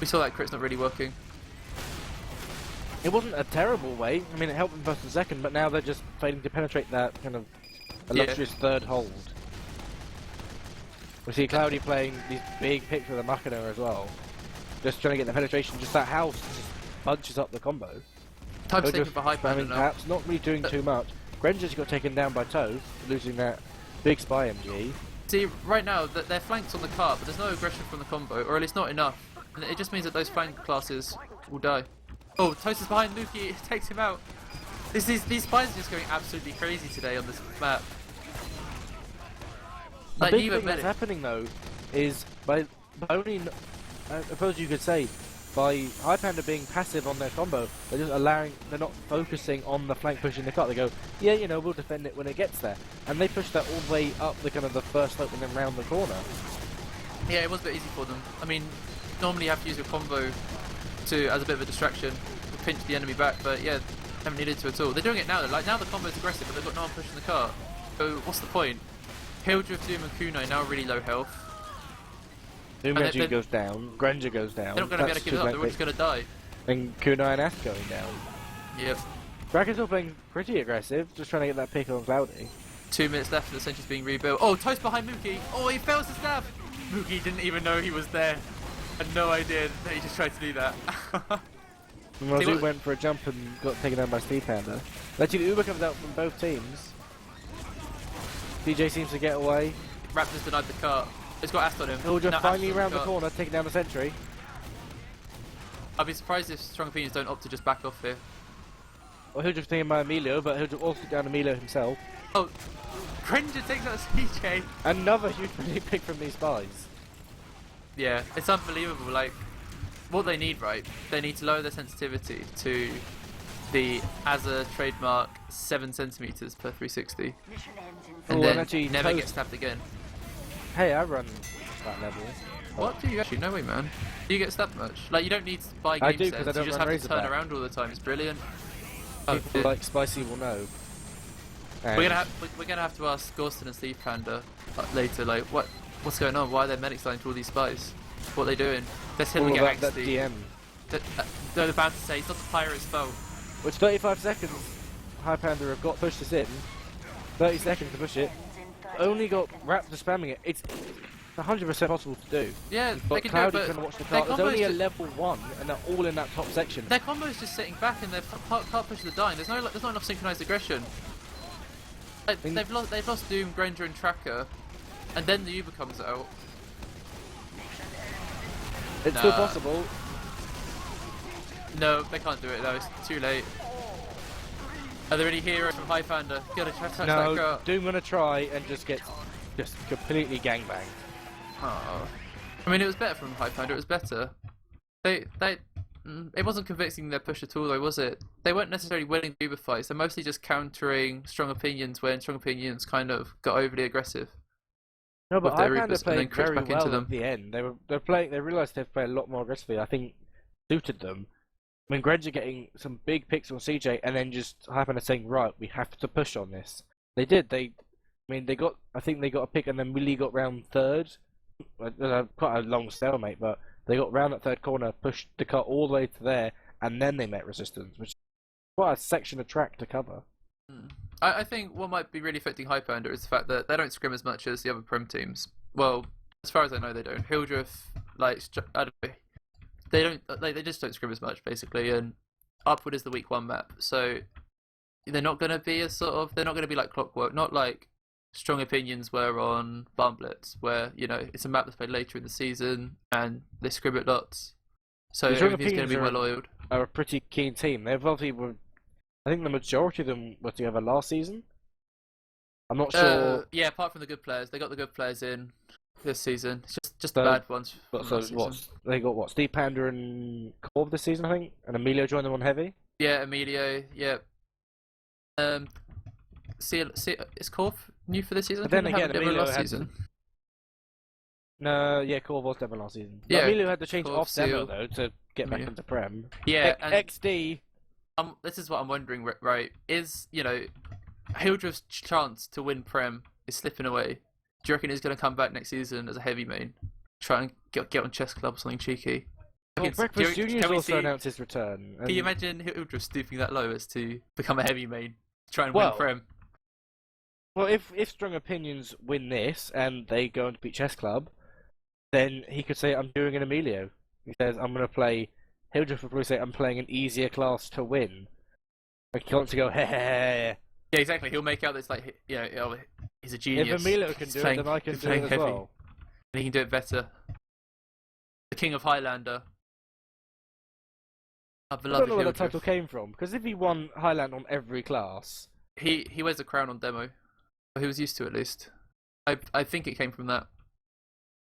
We saw that crit's not really working. It wasn't a terrible way. I mean, it helped them first and second, but now they're just failing to penetrate that kind of illustrious third hold. We see Cloudy playing these big picks with a Machina as well. Just trying to get the penetration, just that house just bunches up the combo. Time's taken for Highpander now. Perhaps not really doing too much. Grenja's got taken down by Toe, losing that big spy MG. See, right now, they're flanked on the cart, but there's no aggression from the combo, or at least not enough. And it just means that those flank classes will die. Oh, Toast is behind Mookie, takes him out. These spies are just going absolutely crazy today on this map. The Like, big even thing that's happening though is by only, I suppose you could say, by Highpander being passive on their combo, they're just they're not focusing on the flank pushing the cart. They go, yeah, you know, we'll defend it when it gets there, and they push that all the way up the kind of the first slope and then round the corner. Yeah, it was a bit easy for them. I mean, normally you have to use your combo to as a bit of a distraction to pinch the enemy back, but yeah, haven't needed to at all. They're doing it now. Like now the combo's aggressive, but they've got no one pushing the cart. So what's the point? Hildreth, Doom, and Kunai now really low health. Doom goes down. Grenja goes down. They're not going to be able to keep it up. They're all just going to die. And Kunai and Ash going down. Yep. Bracken's still playing pretty aggressive, just trying to get that pick on Cloudy. 2 minutes left, and the sentry's being rebuilt. Oh, Toast behind Mookie. Oh, he fails to stab. Mookie didn't even know he was there. Had no idea that he just tried to do that. Mazu went for a jump and got taken down by Stevepander. Actually, Uber comes out from both teams. CeeJaey seems to get away. Raptor's denied the cart. It's got Ast on him. He'll just Now finally Ast's on round the cart. corner, taking down the sentry. I'd be surprised if Strong Opinions don't opt to just back off here. Well, he'll just take him by Emilio, but he'll just also take down Emilio himself. Oh, Grenja takes out CeeJaey. Another huge pick from these spies. Yeah, it's unbelievable. Like, what they need, right? They need to lower their sensitivity to the Asa trademark 7 centimeters per 360, Mission ends in and Oh, then and actually never Toast- get stabbed again. Hey, I run that level. What do you actually? No way, man. Do you get stabbed much? Like, you don't need to buy game I do, sets. 'cause I don't You just run have to turn Razorback. around all the time. It's brilliant. Oh, People dear. like Spicy will know. We're gonna have to ask Gorston and Stevepander later. Like, what's going on? Why are they medics lying to all these spies? What are they doing? They're still all get about that angsty. DM. They're about to say it's not the pirate's fault. Which 35 seconds, Highpander have got pushed us in. 30 seconds to push it. Only got Raptor spamming it. It's 100% possible to do. Yeah, But they can Cloudy do it, can but watch the their cart. There's only a combo's level 1, and they're all in that top section. their combo's just sitting back and their cart pushes are dying. There's not enough synchronized aggression. Like, they've lost Doom, Grenja, and Tracker, and then the Uber comes out. It's still Nah. possible. No, they can't do it though. It's too late. Are there any heroes from Highpander? Gotta try to touch that No, cart. Doom gonna try and just get completely gangbanged. Oh. I mean, it was better from Highpander. It was better. It wasn't convincing their push at all, though, was it? They weren't necessarily winning the Uber fights. They're mostly just countering Strong Opinions when Strong Opinions kind of got overly aggressive. No, but with their Highpander Ubers and then played crits very back into well them. at the end. They're playing. They realised they've played a lot more aggressively. I think suited them. I mean, Grenja getting some big picks on CeeJaey, and then just Highpander saying, "Right, we have to push on this." They did. I think they got a pick, and then Willie got round third. Quite a long stalemate, but they got round that third corner, pushed the cut all the way to there, and then they met resistance, which is quite a section of track to cover. I think what might be really affecting Highpander is the fact that they don't scrim as much as the other Prem teams. Well, as far as I know, they don't. Hildreth, like, I don't know. They don't. Like, they just don't scrim as much, basically. And Upward is the week 1 map, so they're not going to be They're not going to be like Clockwork. Not like Strong Opinions were on Barn Blitz, where it's a map that's played later in the season and they scrim it lots. So The Strong everything's going to be Opinions well oiled. Are a pretty keen team. They've obviously I think the majority of them were together last season. I'm not sure. Yeah, apart from the good players, they got the good players in this season. It's just So- the bad ones. But from so last what? season. They got what? Stevepander and Corv this season, I think, and Emilio joined them on heavy. Yeah, Emilio. Yeah. Is Corv new for this season? But then Didn't have again, a bit of a Emilio last had season. No, yeah, Corv was demo last season. But Yeah, Emilio had to change Corv, off demo Seal. though to get back Yeah. into Prem. Yeah, and XD. this is what I'm wondering. Right, is Hildreth's chance to win Prem is slipping away? Do you reckon he's going to come back next season as a heavy main, try and get on Chess Club or something cheeky? Well, Breakfast Junior's can we also see- announced his return. Can you imagine Hildreth stooping that low as to become a heavy main, try and Well, win Prem? Well, if Strong Opinions win this and they go and beat Chess Club, then he could say, "I'm doing an Emilio." He says, "I'm going to play." Hildreth would probably say, "I'm playing an easier class to win." Like he wants to go, "Hey." Yeah, exactly. He'll make out that it's like, he's a genius. If Emilio can He's do playing- it, then I can he's do playing it as heavy. well. And he can do it better. The King of Highlander. Our I don't beloved know where the Hildreth. title came from, because if he won Highlander on every class, He wears a crown on demo. Or he was used to, at least. I think it came from that.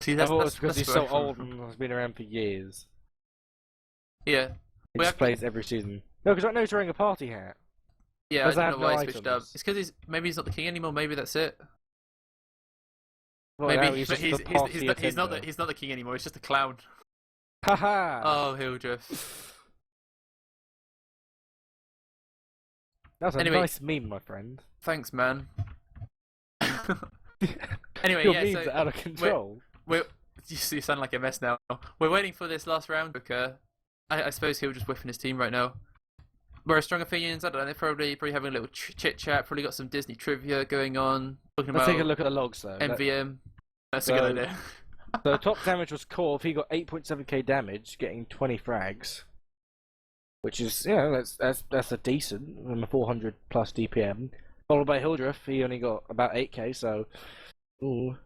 See, I thought it was because that's he's where so I come old from. and has been around for years. Yeah, He Well, just plays every season. No, because right now he's wearing a party hat. yeah. I Does it don't have know why no he switched up. items? It's because maybe he's not the king anymore. Maybe that's it. Well, now Maybe he's but just the party he's not attender. he's not the king anymore. He's just a clown. Haha! Oh, Hildreth. That's a Anyway. nice meme, my friend. Thanks, man. Anyway, Your yeah, memes so are out of control. you sound like a mess now. We're waiting for this last round because I suppose he'll just whiffing his team right now. Whereas Strong Opinions, I don't know, they're probably having a little chit chat. Probably got some Disney trivia going on. Talking Let's about take a look at the logs though. MVM. That's a So- good idea. So top damage was Corv. He got 8.7k damage, getting 20 frags, which is that's a decent, 400 plus DPM. Followed by Hildreth, he only got about 8k. So, ooh.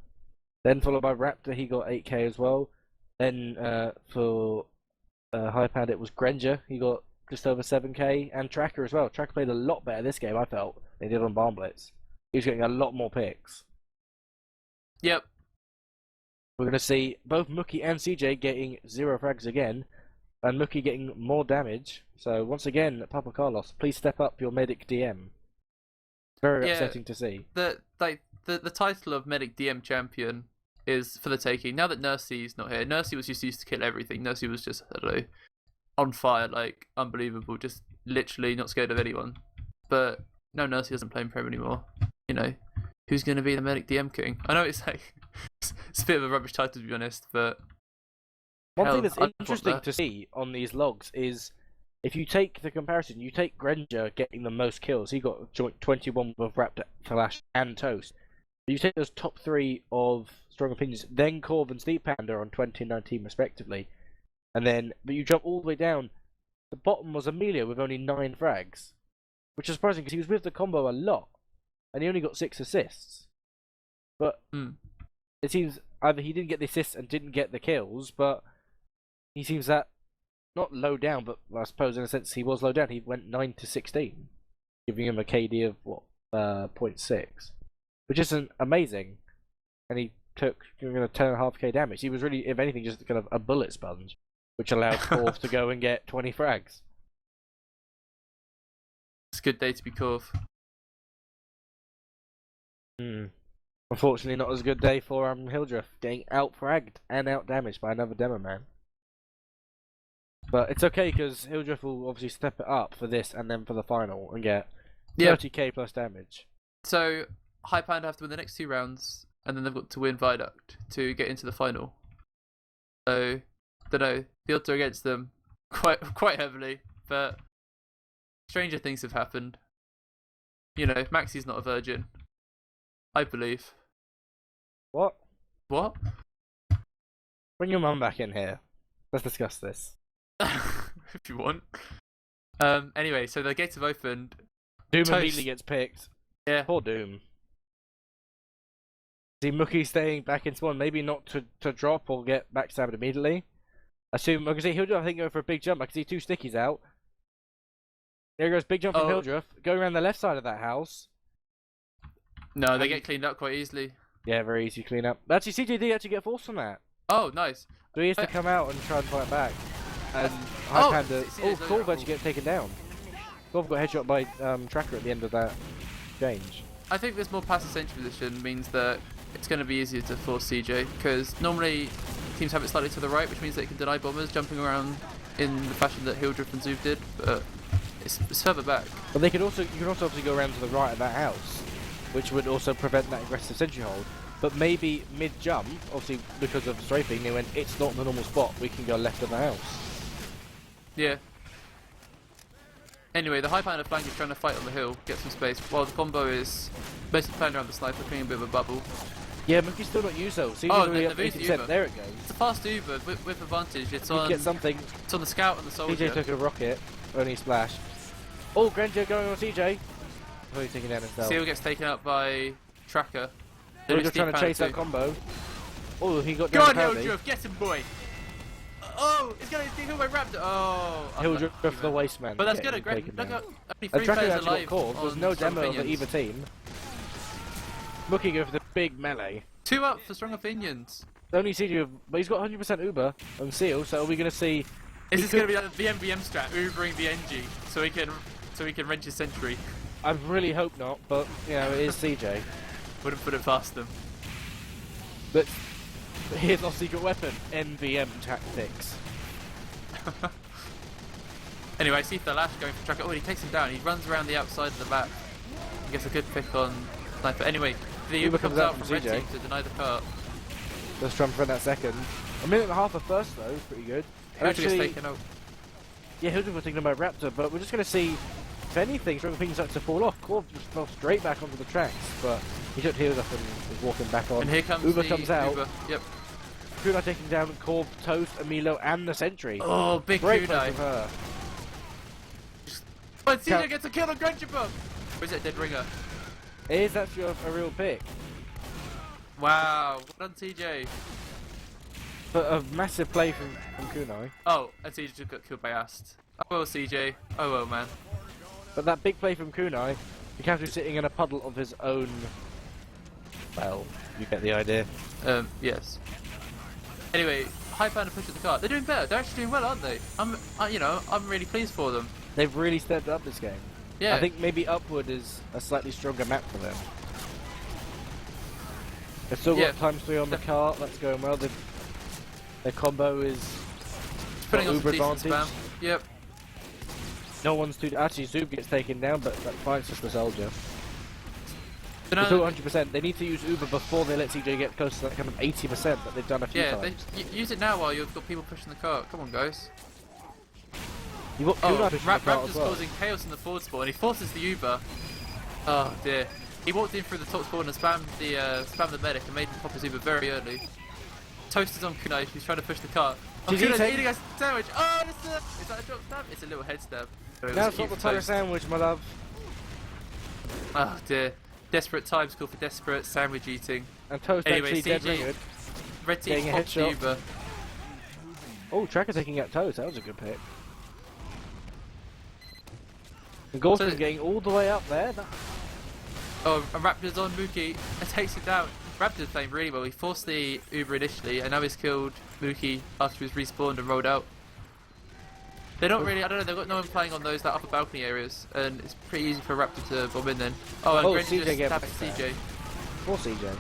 Then followed by Raptor, he got 8k as well. Then for Highpander it was Grenjabob, he got just over 7k, and Tracker as well. Tracker played a lot better this game, I felt, than he did on Barn Blitz. He was getting a lot more picks. Yep. We're going to see both Mookie and CeeJaey getting 0 frags again, and Mookie getting more damage. So once again, Papa Carlos, please step up your medic DM. Very upsetting to see. The title of Medic DM champion is for the taking. Now that Nursey's not here, Nursey was just used to kill everything. Nursey was just, I don't know, on fire, like unbelievable, just literally not scared of anyone. But no, Nursey doesn't play Prem anymore. You know, who's going to be the Medic DM king? I know it's like it's a bit of a rubbish title to be honest, but One hell, thing that's I'd want interesting that. to see on these logs is if you take the comparison, you take Grenjabob getting the most kills. He got joint 21 with Raptor, Flash, and Toast. You take those top 3 of Strong Opinions, then Corv and Stevepander on 20 and 19 respectively, and then but you jump all the way down. The bottom was Emilio with only 9 frags, which is surprising because he was with the combo a lot, and he only got 6 assists. But it seems either he didn't get the assists and didn't get the kills, but he seems that not low down, but I suppose in a sense he was low down. He went 9 to 16, giving him a KD of what 0.6, which isn't amazing. And he took 10.5k damage. He was really, if anything, just kind of a bullet sponge, which allowed Corv to go and get 20 frags. It's a good day to be Corv. Unfortunately, not as good day for Hildreth, getting out-fragged and out-damaged by another demo man. But it's okay because Hildreth will obviously step it up for this and then for the final and get 30k plus damage. So Highpander have to win the next 2 rounds, and then they've got to win Viaduct to get into the final. So, don't know. The odds are against them quite heavily, but stranger things have happened. You know, Maxi's not a virgin, I believe. What? What? Bring your mum back in here. Let's discuss this. If you want. Anyway, so the gates have opened. Doom Toast. immediately gets picked. Yeah. Poor Doom. See Mookie staying back in spawn, maybe not to drop or get backstabbed immediately. Assume, I can see Hildreth, I think, go for a big jump. I can see 2 stickies out. There goes big jump from Hildreth, going around the left side of that house. No, they get cleaned up quite easily. Yeah, very easy clean up. Actually, CeeJaey actually get forced from that. Oh, nice. So he has to come out and try and fight back. And Highpander, CeeJaey's Corv actually get taken down. Corv got headshot by Tracker at the end of that change. I think this more passive sentry position means that it's going to be easier to force CeeJaey, because normally teams have it slightly to the right, which means they can deny bombers jumping around in the fashion that Hildreth and Zoov did, but it's further back. But you can also obviously go around to the right of that house, which would also prevent that aggressive sentry hold. But maybe mid-jump, obviously because of strafing, they went, it's not the normal spot, we can go left of the house. Yeah. Anyway, the Highpander flank is trying to fight on the hill, get some space, while the combo is basically playing around the sniper, creating a bit of a bubble. Yeah, Mookie's still not used though. See, Oh, really they've used the 80%. Uber. There it goes. It's a fast Uber with advantage. It's You on. get something. It's on the scout and the soldier. CeeJaey took a rocket, only splash. Oh, Grenjabob going on CeeJaey. Oh, he's taking down himself. Seal gets taken out by Tracker. We're just trying to chase that combo. Oh, he got Go down on, apparently. Hildreth, get him, boy! Oh, it's going to hit by Raptor. Oh, Hildreth the waste man. But that's getting good. taken Look down. at only And 3 Tracker players actually alive. got called. There's on no Strong demo of Opinions. either team. Mookie go for the big melee. 2 up for Strong Opinions. Only CeeJaey, but he's got 100% Uber on Seal, so are we going to see... Is this going to be like the MVM strat, Ubering the NG, so he can wrench his sentry? I really hope not, but, you know, it is CeeJaey. Wouldn't put it past them. But here's our secret weapon, NVM tactics. Anyway, I see the Lash going for tracker. Oh, he takes him down. He runs around the outside of the map. He gets a good pick on Sniper. Anyway, the Uber comes out from red CeeJaey team to deny the cart. Just trying to prevent that second. A minute and a half of first though, pretty good. Hildreth gets taken out. Yeah, Hildreth was taken by Raptor, but we're just going to see, if anything, Stronger Opinions start to fall off. Corv just fell straight back onto the tracks, but he took heals up and is walking back on. And here comes Uber the comes out. Uber. Yep. Kunai taking down Corv, Toast, Emilo, and the Sentry. Oh, big Great play Kunai. from her. But CeeJaey gets a kill on Grenjabob. Or is it a dead ringer? It is actually a real pick. Wow, well done CeeJaey. But a massive play from Kunai. Oh, and CeeJaey just got killed by Ast. Oh well, CeeJaey. Oh well, man. But that big play from Kunai, the character sitting in a puddle of his own. Well, you get the idea. Yes. Anyway, Highpander pushes the cart. They're doing better. They're actually doing well, aren't they? I'm really pleased for them. They've really stepped up this game. Yeah. I think maybe Upward is a slightly stronger map for them. They've still got ×3 on the cart, that's going well. Their combo is putting on Uber some decent advantage. spam. Yep. No one's too. Actually, Zoob gets taken down, but that finds just the soldier. But It's still 100%. They need to use Uber before they let CeeJaey get close to that kind of 80% that they've done a few times. Use it now while you've got people pushing the cart. Come on, guys. You've got Kunai pushing the cart Raptor's as well. causing chaos in the forward spawn, and he forces the Uber. Oh dear. He walked in through the top spawn and spammed the medic and made him pop his Uber very early. Toast is on Kunai, who's trying to push the cart. Oh, Did he Kunai's take- eating a sandwich. Oh, is that a drop stab? It's a little head stab. So it was Now it's cute not the for tyler Toast. sandwich, my love. Oh dear. Desperate times call for desperate sandwich eating. And Toast Anyway, actually dead CeeJaey ringered. Red team Getting a pops the headshot. Uber. Oh, Tracker taking out Toast. That was a good pick. And Golson's So- getting all the way up there. Oh, and Raptor's on Mookie and takes it down. Raptor's playing really well. He forced the Uber initially, and now he's killed Mookie after he was respawned and rolled out. They don't really, I don't know, they've got no one playing on that upper balcony areas, and it's pretty easy for Raptor to bomb in then. Oh, and Grenj CeeJaey just gets tapped back CeeJaey. Poor CeeJaey.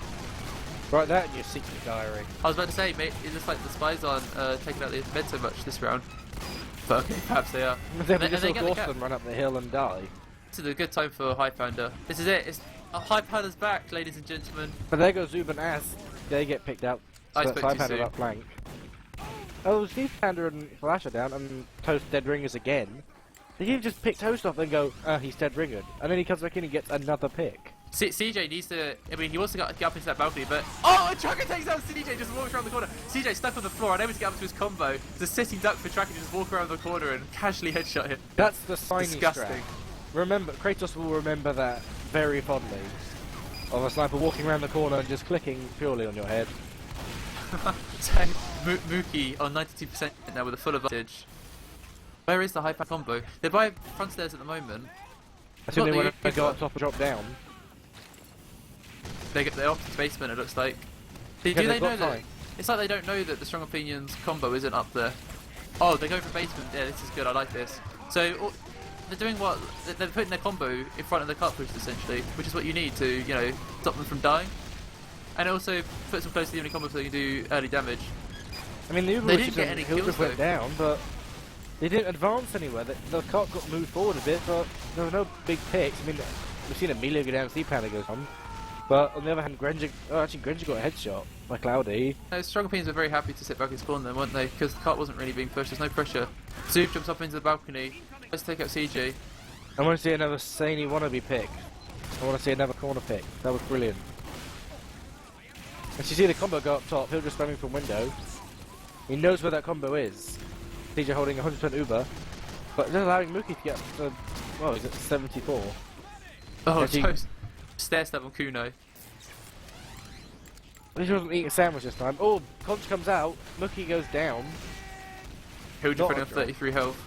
Write that in your secret diary. I was about to say, mate, it looks like the spies aren't taking out the med so much this round. But okay, perhaps they are. Then we And just they saw get the cap. Dawson run up the hill and die. This is a good time for Highpander. This is it. It's Highpander's back, ladies and gentlemen. But there goes Zub and As. They get picked out. So I that's spoke too Highpander soon. up flank. Oh, Stevepander and Flash are down, and Toast dead ringers again. They can just pick Toast off and go, he's dead ringered. And then he comes back in and gets another pick. CeeJaey needs to. I mean, he wants to get up into that balcony, but oh, and Tracker takes out CeeJaey. Just walks around the corner. CeeJay stuck on the floor, unable to get up to his combo. It's a sitting duck for Tracker to just walk around the corner and casually headshot him. That's the shiny Disgusting. strat. Remember, Kratos will remember that very fondly. Of a sniper walking around the corner and just clicking purely on your head. So, Mookie on 92% now with a full advantage. Where is the high pack combo? They're by front stairs at the moment. I think Not they want the to go Uber. up top and drop down. They're off to the basement, it looks like. Do Yeah, they they've know got that? time. It's like they don't know that the Strong Opinions combo isn't up there. Oh, they go for basement. Yeah, this is good. I like this. So they're doing what? They're putting their combo in front of the cart push essentially, which is what you need to, stop them from dying. And it also puts them close to the enemy combo so they can do early damage. I mean, the Uber They was didn't get any kills, Hildreth went though. down, but they didn't advance anywhere. The cart got moved forward a bit, but there were no big picks. I mean, we've seen Emilio go down, Stevepander goes on. But on the other hand, Grenja got a headshot by Cloudy. No, Strong Opinions were very happy to sit back and spawn then, weren't they? Because the cart wasn't really being pushed, there's no pressure. Zoop jumps up into the balcony, let's take out CeeJaey. I want to see another Saney wannabe pick. I want to see another corner pick. That was brilliant. And you see the combo go up top, he'll just spamming from window. He knows where that combo is. CeeJaey holding 100% Uber, but just allowing Mookie to get up to, well, he's at 74. Oh, Actually- toast. Stair stab on Kunai. But he wasn't eating a sandwich this time. Oh, Conch comes out, Mookie goes down. Hildreth Not running a on drop. 33 health.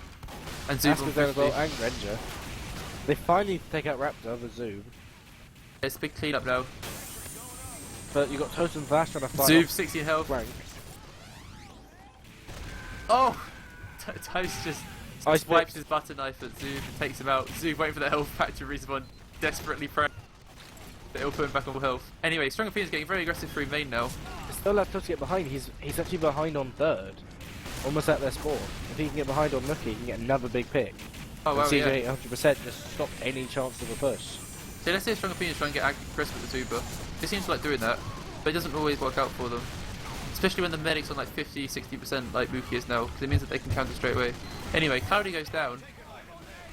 And Zoop Ask on goes down as 50. well, and Grenja. They finally take out Raptor with Zoob. It's a big clean up now. But you got Toast and Flash trying to fight Zoop, off 16 health. flank. Oh! Toast just Ice swipes pick. his butter knife at Zoop and takes him out. Zoop waiting for the health pack to respawn, desperately praying that it'll put him back on full health. Anyway, Strong Opinions getting very aggressive through main now. Still allowed Toast to get behind. He's actually behind on third. almost at their spawn. If he can get behind on Mookie, he can get another big pick. Oh wow, and CeeJaey yeah. 100% just stop any chance of a push. So let's say Strong Opinions try and get aggressive with the Zuba. They seem to like doing that, but it doesn't always work out for them. Especially when the medic's on like 50-60% like Mookie is now, because it means that they can counter straight away. Anyway, Cloudy goes down.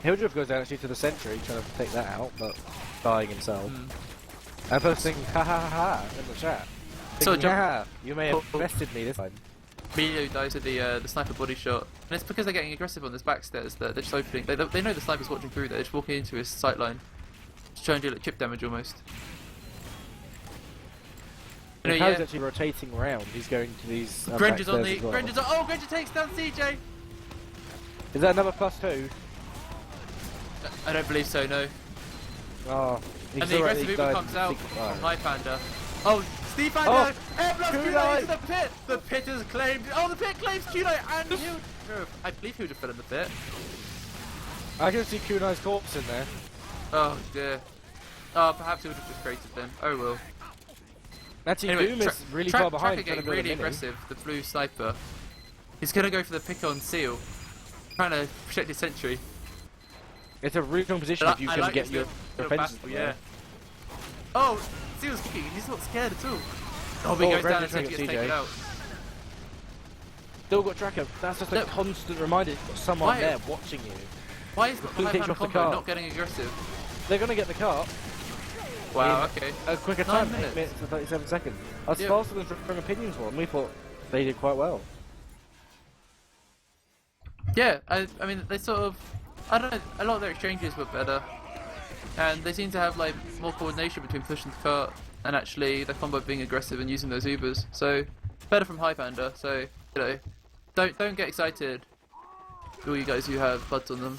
Hildreth goes down actually to the sentry, trying to take that out, but dying himself. And first thinking, ha ha ha ha, in the chat. So Thinking, ha, you may have bested me this time. Emilio dies with the sniper body shot, and it's because they're getting aggressive on this backstairs that they're just opening. They know the sniper's watching through. They're just walking into his sight line, just trying to do like chip damage almost. And You know, How's actually rotating around. He's going to these. Grenja's on the. well. Grenja's on. Oh, Grenja takes down CeeJaey. Is that another +2? I don't believe so. No. Oh. And the aggressive Uber comes out from Highpander. Oh, Stevepander! Airblast Kunai into the pit! The pit is claimed. Oh, the pit claims Kunai and Hildreth. I believe Hildreth fell in the pit. I can see Kunai's corpse in there. Oh dear. Oh, perhaps Hildreth just created them. Oh well. Actually, Anyway, Doom is really far behind. Tracker getting really aggressive. The blue sniper. He's gonna go for the pick on Seal, trying to protect his sentry. It's a really strong position if you can get your defenses. Yeah. Oh, Seal's kicking. He's not scared at all. Oh, but he goes down and gets taken out. Still got tracker. That's just a constant reminder. You've got someone there watching you. Why is the Highpander combo not getting aggressive? They're gonna get the cart. Wow. Okay. A quicker 9 time, minutes. 8 minutes and 37 seconds. I was Yep. faster than Strong Opinions one. We thought they did quite well. Yeah. I mean, they sort of. I don't know. A lot of their exchanges were better, and they seem to have like more coordination between pushing the cart and actually the combo being aggressive and using those Ubers. So better from Highpander. So you know, don't get excited. All you guys who have buds on them.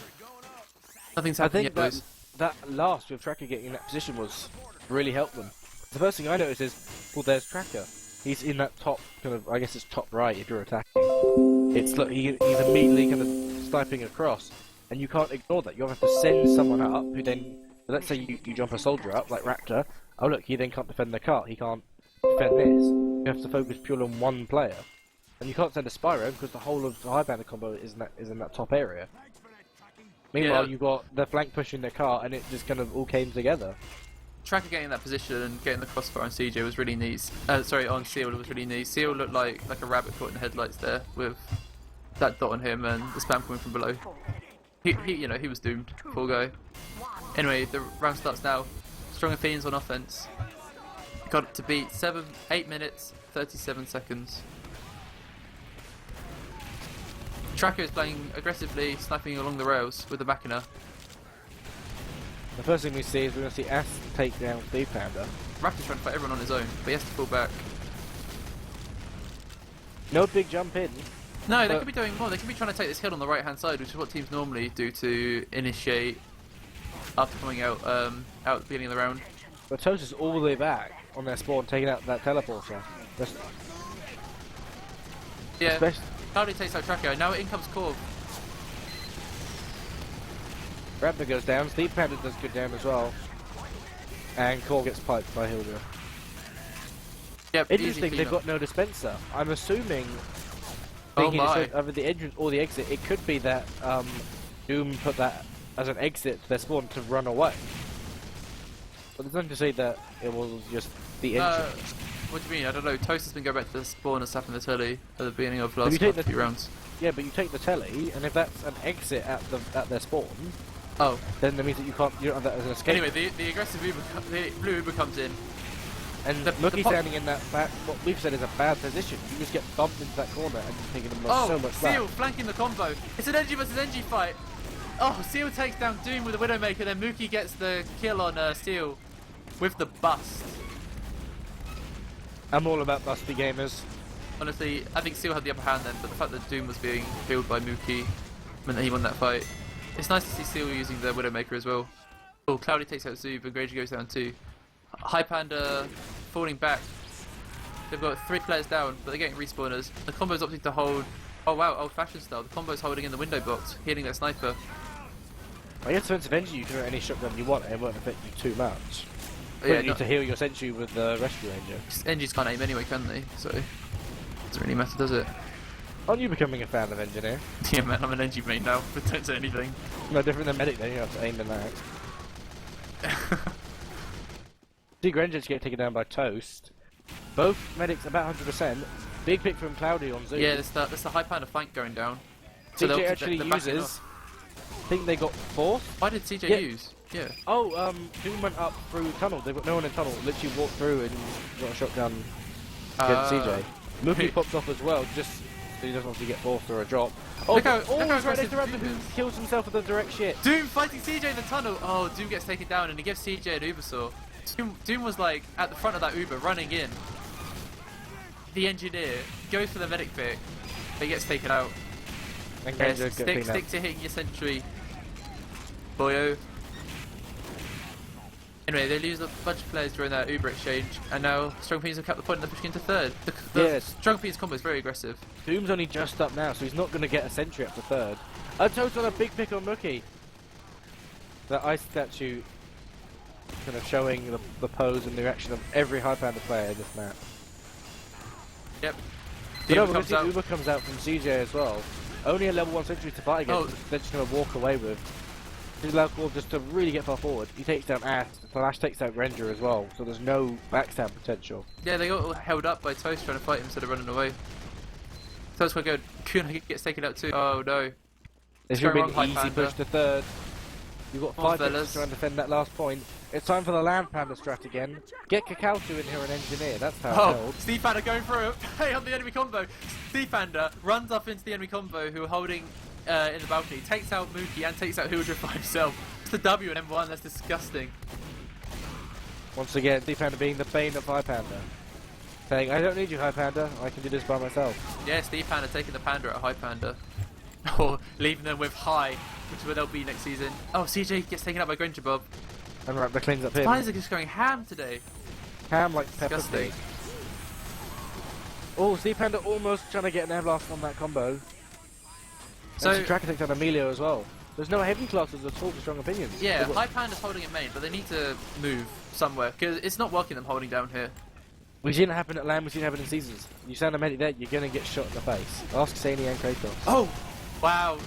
Nothing's happening yet, boys. That last with Tracker getting in that position was really helped them. The first thing I noticed is, well, there's Tracker. He's in that top kind of, I guess it's top right if you're attacking. It's like he's immediately kind of sniping across, and you can't ignore that. You have to send someone up who then, let's say you jump a soldier up like Raptor. Oh look, he then can't defend the cart. He can't defend this. You have to focus purely on one player, and you can't send a Spyro because the whole of the Highpander combo is in that top area. Meanwhile, you've got the flank pushing the car, and it just kind of all came together. Tracker getting in that position and getting the crossfire on CeeJaey was really neat. Sorry, on Seal was really neat. Seal looked like a rabbit caught in the headlights there with that dot on him and the spam coming from below. He was doomed. Poor guy. Anyway, the round starts now. Strong Opinions on offense. Got it to beat 8 minutes, 37 seconds. Tracker is playing aggressively, sniping along the rails with the Machina. The first thing we see is we're going to see Ass take down Stevepander. Raptor's trying to fight everyone on his own, but he has to fall back. No big jump in. No, they could be doing more. They could be trying to take this hill on the right hand side, which is what teams normally do to initiate after coming out at the beginning of the round. But Toast is all the way back on their spawn, taking out that teleporter. Yeah. Cloudy takes out Tracker, now in comes Corv. Raptor goes down, Stevepander does good down as well. And Corv gets piped by Hildreth. Yep, interesting, they've got no dispenser. I'm assuming, thinking it's over the entrance or the exit, it could be that Doom put that as an exit to their spawn to run away. But there's nothing to say that it was just the entrance. What do you mean? I don't know. Toast has been going back to the spawn and snapping the telly at the beginning of last few rounds. Yeah, but you take the telly, and if that's an exit at their spawn, oh, then that means that you don't have that as an escape. Anyway, the aggressive Uber, the blue Uber comes in, and Mookie standing in that what we've said is a bad position. You just get bumped into that corner, and you're taking them so much back. Seal flanking the combo. It's an NG versus NG fight. Oh, Seal takes down Doom with a Widowmaker, then Mookie gets the kill on Seal with the bust. I'm all about busty gamers. Honestly, I think Seal had the upper hand then, but the fact that Doom was being killed by Mookie meant that he won that fight. It's nice to see Seal using the Widowmaker as well. Oh, Cloudy takes out Zoob and Grenja goes down too. Highpander falling back. They've got 3 players down, but they're getting respawners. The combo's opting to hold. Oh wow, old fashioned style. The combo's holding in the window box, healing their sniper. I guess defensive energy you can run any shotgun you want, and it won't affect you too much. Yeah, you need to heal your sentry with the rescue ranger. NGs can't aim anyway, can they? So doesn't really matter, does it? Aren't you becoming a fan of Engineer? Yeah, man, I'm an NG main now, but don't say anything. No different than Medic, then you have to aim in that. See Grenjabob get taken down by Toast. Both medics about 100%. Big pick from Cloudy on Zoom. Yeah, that's the Highpander flank going down. CeeJaey actually they're backing uses. off. I think they got 4th. Why did CeeJaey Yeah. use? Yeah. Oh, Doom went up through tunnel. They've got no one in tunnel. Literally walked through and got a shotgun against CeeJaey. Mookie pops off as well, just so he doesn't obviously get 4th or a drop. Oh, Look how he's right next aggressive to Raptor Doom who is. kills himself with the direct shit. Doom fighting CeeJaey in the tunnel. Oh, Doom gets taken down and he gives CeeJaey an Uber saw. Doom was like at the front of that Uber running in. The engineer goes for the medic pick, but he gets taken out. And Yeah, Grenjabob stick to hitting your sentry, boyo. Anyway, they lose a bunch of players during that Uber exchange, and now Strong Opinions have kept the point and they're pushing into 3rd. The Yes. Strong Opinions combo is very aggressive. Doom's only just up now, so he's not going to get a sentry up to 3rd. A total a big pick on Mookie. The ice statue kind of showing the pose and the reaction of every Highpander player in this map. Yep. But no, Uber we're comes going to out. see Uber comes out from CeeJaey as well. Only a level 1 sentry to fight against, Oh. they're just going to walk away with. He's allowed just to really get far forward. He takes down Ash, Flash takes out Ranger as well, so there's no backstab potential. Yeah, they got all held up by Toast trying to fight him instead of running away. Toast quite good. Kuna gets taken out too. Oh no. It's going to going be wrong, an easy Highpander. push to 3rd. You've got Come on, 5 minutes fellas. to try and defend that last point. It's time for the Land Panda strat again. Get Kakautu in here and engineer, that's how Oh, it held. Stevepander going through. Hey, on the enemy combo. Stevepander runs up into the enemy combo who are holding in the balcony, takes out Mookie and takes out Hildreth by himself. It's the W in M1, that's disgusting. Once again, Stevepander being the bane of Highpander. Saying, I don't need you Highpander, I can do this by myself. Yeah, Stevepander taking the Panda at Highpander. Or leaving them with High, which is where they'll be next season. Oh, CeeJaey gets taken out by Grenjabob. And Raptor cleans up him. Spiders are just going ham today. Ham like pepper Disgusting. steak. Oh, Stevepander almost trying to get an air blast on that combo. So, And Tracker takes out Emilio as well. There's no heavy classes at all for Strong Opinions. yeah, They've got- Highpander's holding in main, but they need to move somewhere, because it's not working them holding down here. We've seen it happen at LAN, we've seen it happen in seasons. You send a medic there, you're gonna get shot in the face. Ask Sani and Kratos. Oh! Wow.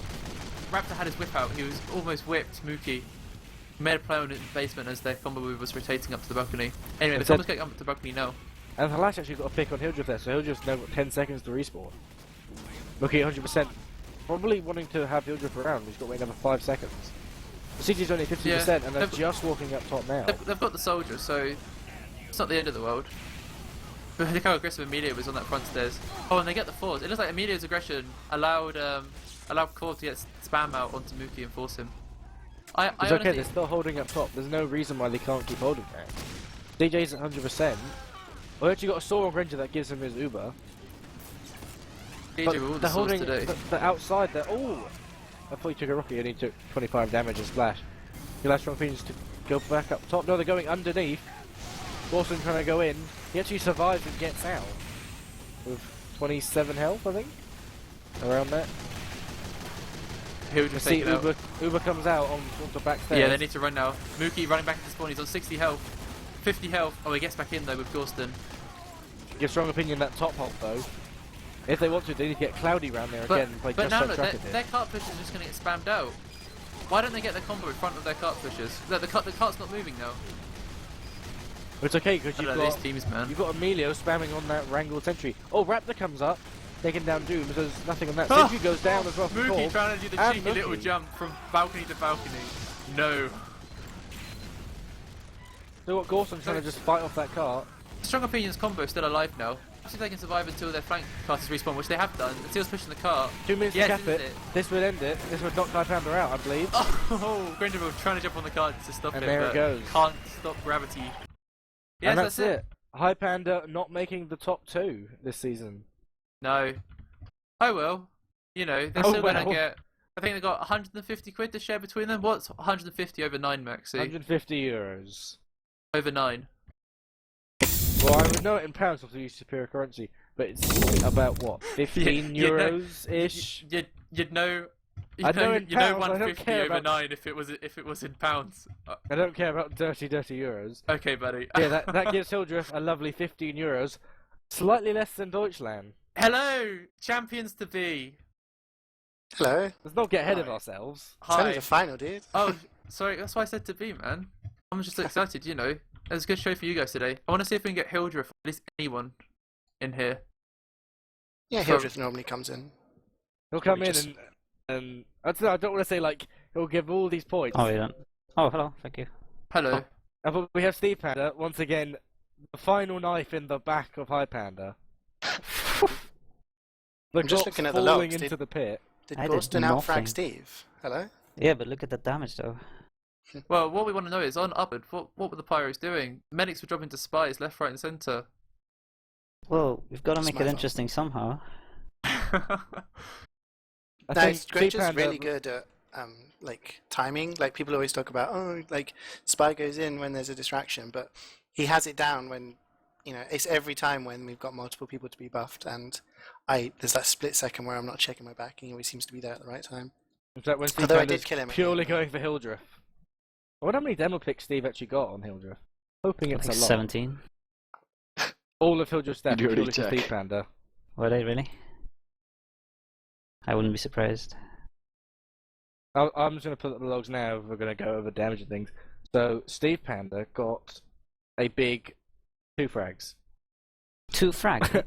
Raptor had his whip out. He was almost whipped Mookie. He made a play on the basement as their combo move was rotating up to the balcony. Anyway, the It said- combo's getting up to the balcony now. And Flash actually got a pick on Hildreth there, so Hildreth's now got 10 seconds to respawn. Mookie 100%. Probably wanting to have Hildreth around, he's got to wait another 5 seconds. The CG's only 50% and they're They've- just walking up top now. They've got the soldier, so it's not the end of the world. But look how aggressive Emilio was on that front stairs. Oh, and they get the force. It looks like Emilio's aggression allowed Core to get spam out onto Mookie and force him. I It's okay, honestly- they're still holding up top. There's no reason why they can't keep holding that. DJ's at 100%. Well, they actually got a saw on Granger that gives him his Uber. DJ But with all the they're swords holding today. the outside there. Oh! I thought he took a rocket and he took 25 damage and splash. The last Strong Opinions to go back up top. No, they're going underneath. Dawson trying to go in. He actually survives and gets out. With 27 health, I think. Around that. He'll You just see take it out. Uber comes out on the back stairs. Yeah, they need to run now. Mookie running back into spawn. He's on 60 health. 50 health. Oh, he gets back in though with Gorston. Give Strong Opinion that top hold though. If they want to, they need to get Cloudy round there again and play But just now like look, Tracker their did. cart push is just going to get spammed out. Why don't they get the combo in front of their cart pushers? No, the cart's not moving now. But it's okay because I you've don't know, got these teams, man. you've got Emilio spamming on that Wrangle Sentry. Oh, Raptor comes up, taking down Doom. So there's nothing on that. Ah! Sentry goes down as well. from Mookie Paul. trying to do the And cheeky little Mookie. jump from balcony to balcony. No. So what? Gorson's trying to just fight off that cart. Strong Opinions combo still alive now. See if they can survive until their flank casters respawn, which they have done. Until's pushing the cart. 2 minutes Yes, to cap isn't it. it? This would end it. This would knock Highpander out, I believe. Oh, Grenjabob trying to jump on the cart to stop And it, there it but goes. can't stop gravity. Yes, and that's it. Highpander not making the top 2 this season. No. Oh well. You know, they're Oh still gonna well. get. I think they got 150 quid to share between them. What's 150 over 9, Maxi? 150 euros. Over 9. Well, I would know it in pounds if we use superior currency, but it's about what, 15 Yeah, no, euros ish. You'd know. I'd know in You know pounds, I don't 150 care over about- 9 if it was in pounds. I don't care about dirty euros. Okay, buddy. Yeah, that gives Hildreth a lovely 15 euros, slightly less than Deutschland. Hello, champions to be. Hello. Let's not get ahead of Hi. ourselves. It's only Hi. the final, dude. Oh, sorry, that's why I said to be, man. I'm just excited, you know. It's a good show for you guys today. I want to see if we can get Hildreth, or at least anyone, in here. Yeah, So- Hildreth normally comes in. He'll come Just- in and I don't want to say like he'll give all these points. Oh, you don't. Oh, hello. Thank you. Hello. But we have Stevepander once again, the final knife in the back of Highpander. The I'm just Glock's looking at the falling logs. into the pit. Did I did Gorston outfrag nothing. Steve? Hello? Yeah, but look at the damage though. Well, what we want to know is on Upward, what were the Pyros doing? Medics were dropping to spies left, right, and centre. Well, we've got to It's make my it fault. interesting somehow. I No, think Grenja's Stevepander- really good at like timing. Like people always talk about, like spy goes in when there's a distraction, but he has it down when it's every time when we've got multiple people to be buffed, and there's that split second where I'm not checking my back, and he always seems to be there at the right time. In fact, when Although I Stevepander's did kill him. purely going for Hildreth. I wonder how many demo picks Steve actually got on Hildreth. Hoping it's Like a lot. 17. All of Hildreth's stats Did you purely already for check? Stevepander. Were they really? I wouldn't be surprised. I'm just going to put up the logs now. We're going to go over damage and things. So Stevepander got a big 2 frags. 2 frags.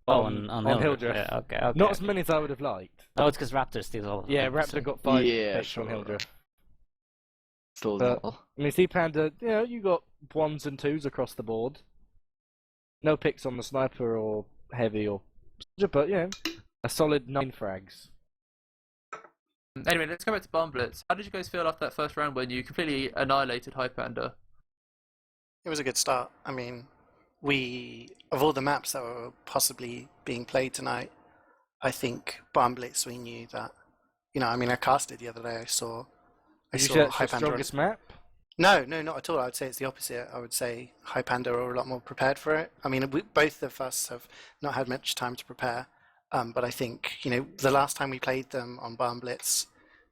on Hildreth. Yeah, okay. Not as many as I would have liked. Oh, it's because Raptor steals all of them. Yeah, Raptor got 5 Yeah, hits on sure. Hildreth. Still But- well. I mean, Stevepander, you got 1s and 2s across the board. No picks on the sniper or heavy or soldier, but a solid 9 frags. Anyway, let's go back to Barn Blitz. How did you guys feel after that first round when you completely annihilated Highpander? It was a good start. I mean, of all the maps that were possibly being played tonight, I think Barn Blitz, we knew that. I casted the other day. I saw Did you say that's the Highpander. strongest map? No, not at all. I would say it's the opposite. I would say Highpander are a lot more prepared for it. I mean, both of us have not had much time to prepare, but I think the last time we played them on Barn Blitz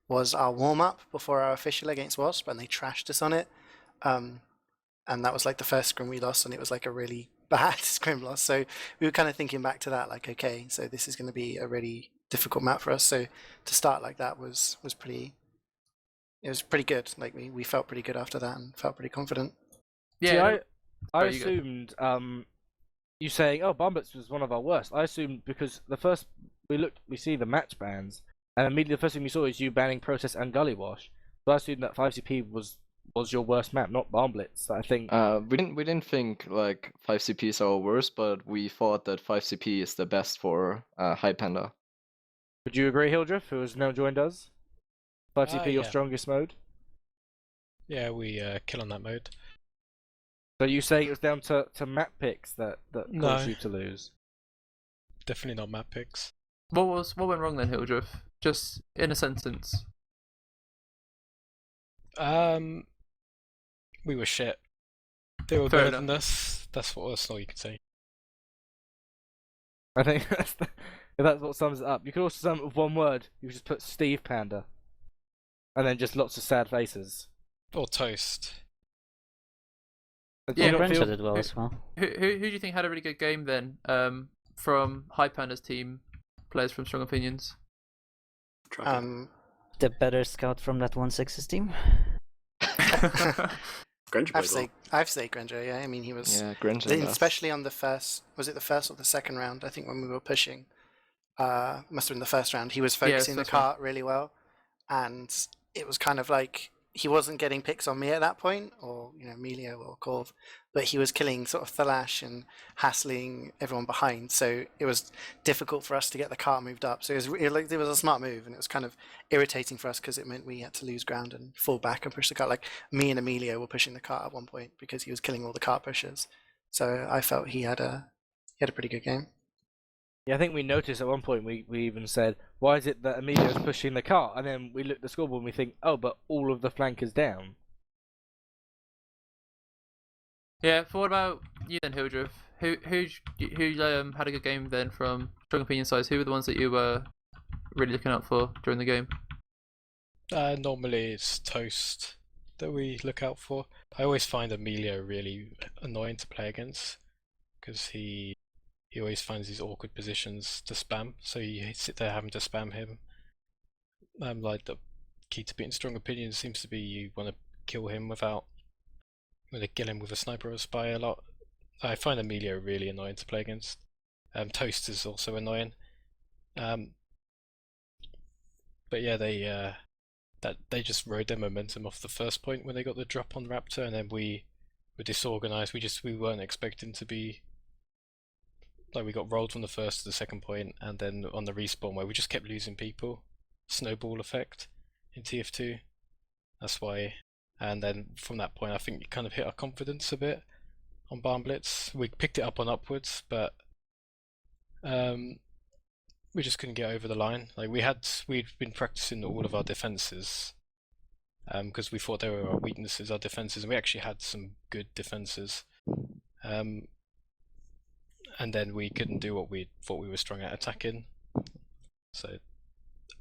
was our warm up before our official against Wasp, and they trashed us on it. And that was like the first scrim we lost, and it was like a really bad scrim loss. So we were kind of thinking back to that, like, okay, so this is going to be a really difficult map for us. So to start like that was pretty. It was pretty good. Like we felt pretty good after that, and felt pretty confident. Yeah, See, I Sorry, you go. assumed you saying, "Oh, Bomblets was one of our worst." I assumed because the first we see the match bans, and immediately the first thing we saw is you banning Process and Gully Wash. So I assumed that 5CP was your worst map, not Bomblets. I think We didn't think like 5CP is our worst, but we thought that 5CP is the best for Highpander. Would you agree, Hildreth, who has now joined us? 5CP your Yeah. strongest mode. Yeah, we kill on that mode. So you say it was down to map picks that No. caused you to lose? Definitely not map picks. What went wrong then, Hildreth? Just in a sentence. We were shit. They were Fair better enough. than us. That's all you can say. I think that's what sums it up. You could also sum it with one word. You could just put Stevepander, and then just lots of sad faces. Or toast. Do Yeah, you not Grenja feel- did well as well. Who do you think had a really good game then? From Highpander's team, players from Strong Opinions. Um, The better scout from that 1/6's team. Grenja I've played well. say Grenja. Yeah, I mean he was. Yeah, Grenja. Especially on the first, was it the first or the second round? I think when we were pushing, must have been the first round. He was focusing the first round. cart really well, and it was kind of like he wasn't getting picks on me at that point, or Emilio or Corv, but he was killing sort of Thalash and hassling everyone behind. So it was difficult for us to get the cart moved up. So it was a smart move, and it was kind of irritating for us because it meant we had to lose ground and fall back and push the cart. Like me and Emilio were pushing the cart at one point because he was killing all the cart pushers. So I felt he had a pretty good game. Yeah, I think we noticed at one point we even said, "Why is it that Emilio's pushing the cart?" And then we look at the scoreboard and we think, "Oh, but all of the flank is down." Yeah. But what about you then, Hildreth? Who had a good game then from Strong Opinion sides? Who were the ones that you were really looking out for during the game? Normally it's toast that we look out for. I always find Emilio really annoying to play against because he he always finds these awkward positions to spam, so you sit there having to spam him. Like the key to beating strong opinions seems to be you want to kill him without kill him with a sniper or a spy a lot. I find Emilio really annoying to play against. Toast is also annoying. But yeah, they just rode their momentum off the first point when they got the drop on Raptor, and then we were disorganized. We weren't expecting to be like, we got rolled from the first to the second point, and then on the respawn where we just kept losing people. Snowball effect in TF2. That's why. And then from that point, I think it kind of hit our confidence a bit on Barn Blitz. We picked it up on upwards, but we just couldn't get over the line. Like we'd been practicing all of our defenses because we thought they were our weaknesses, our defenses, and we actually had some good defenses. And then we couldn't do what we thought we were strong at attacking. So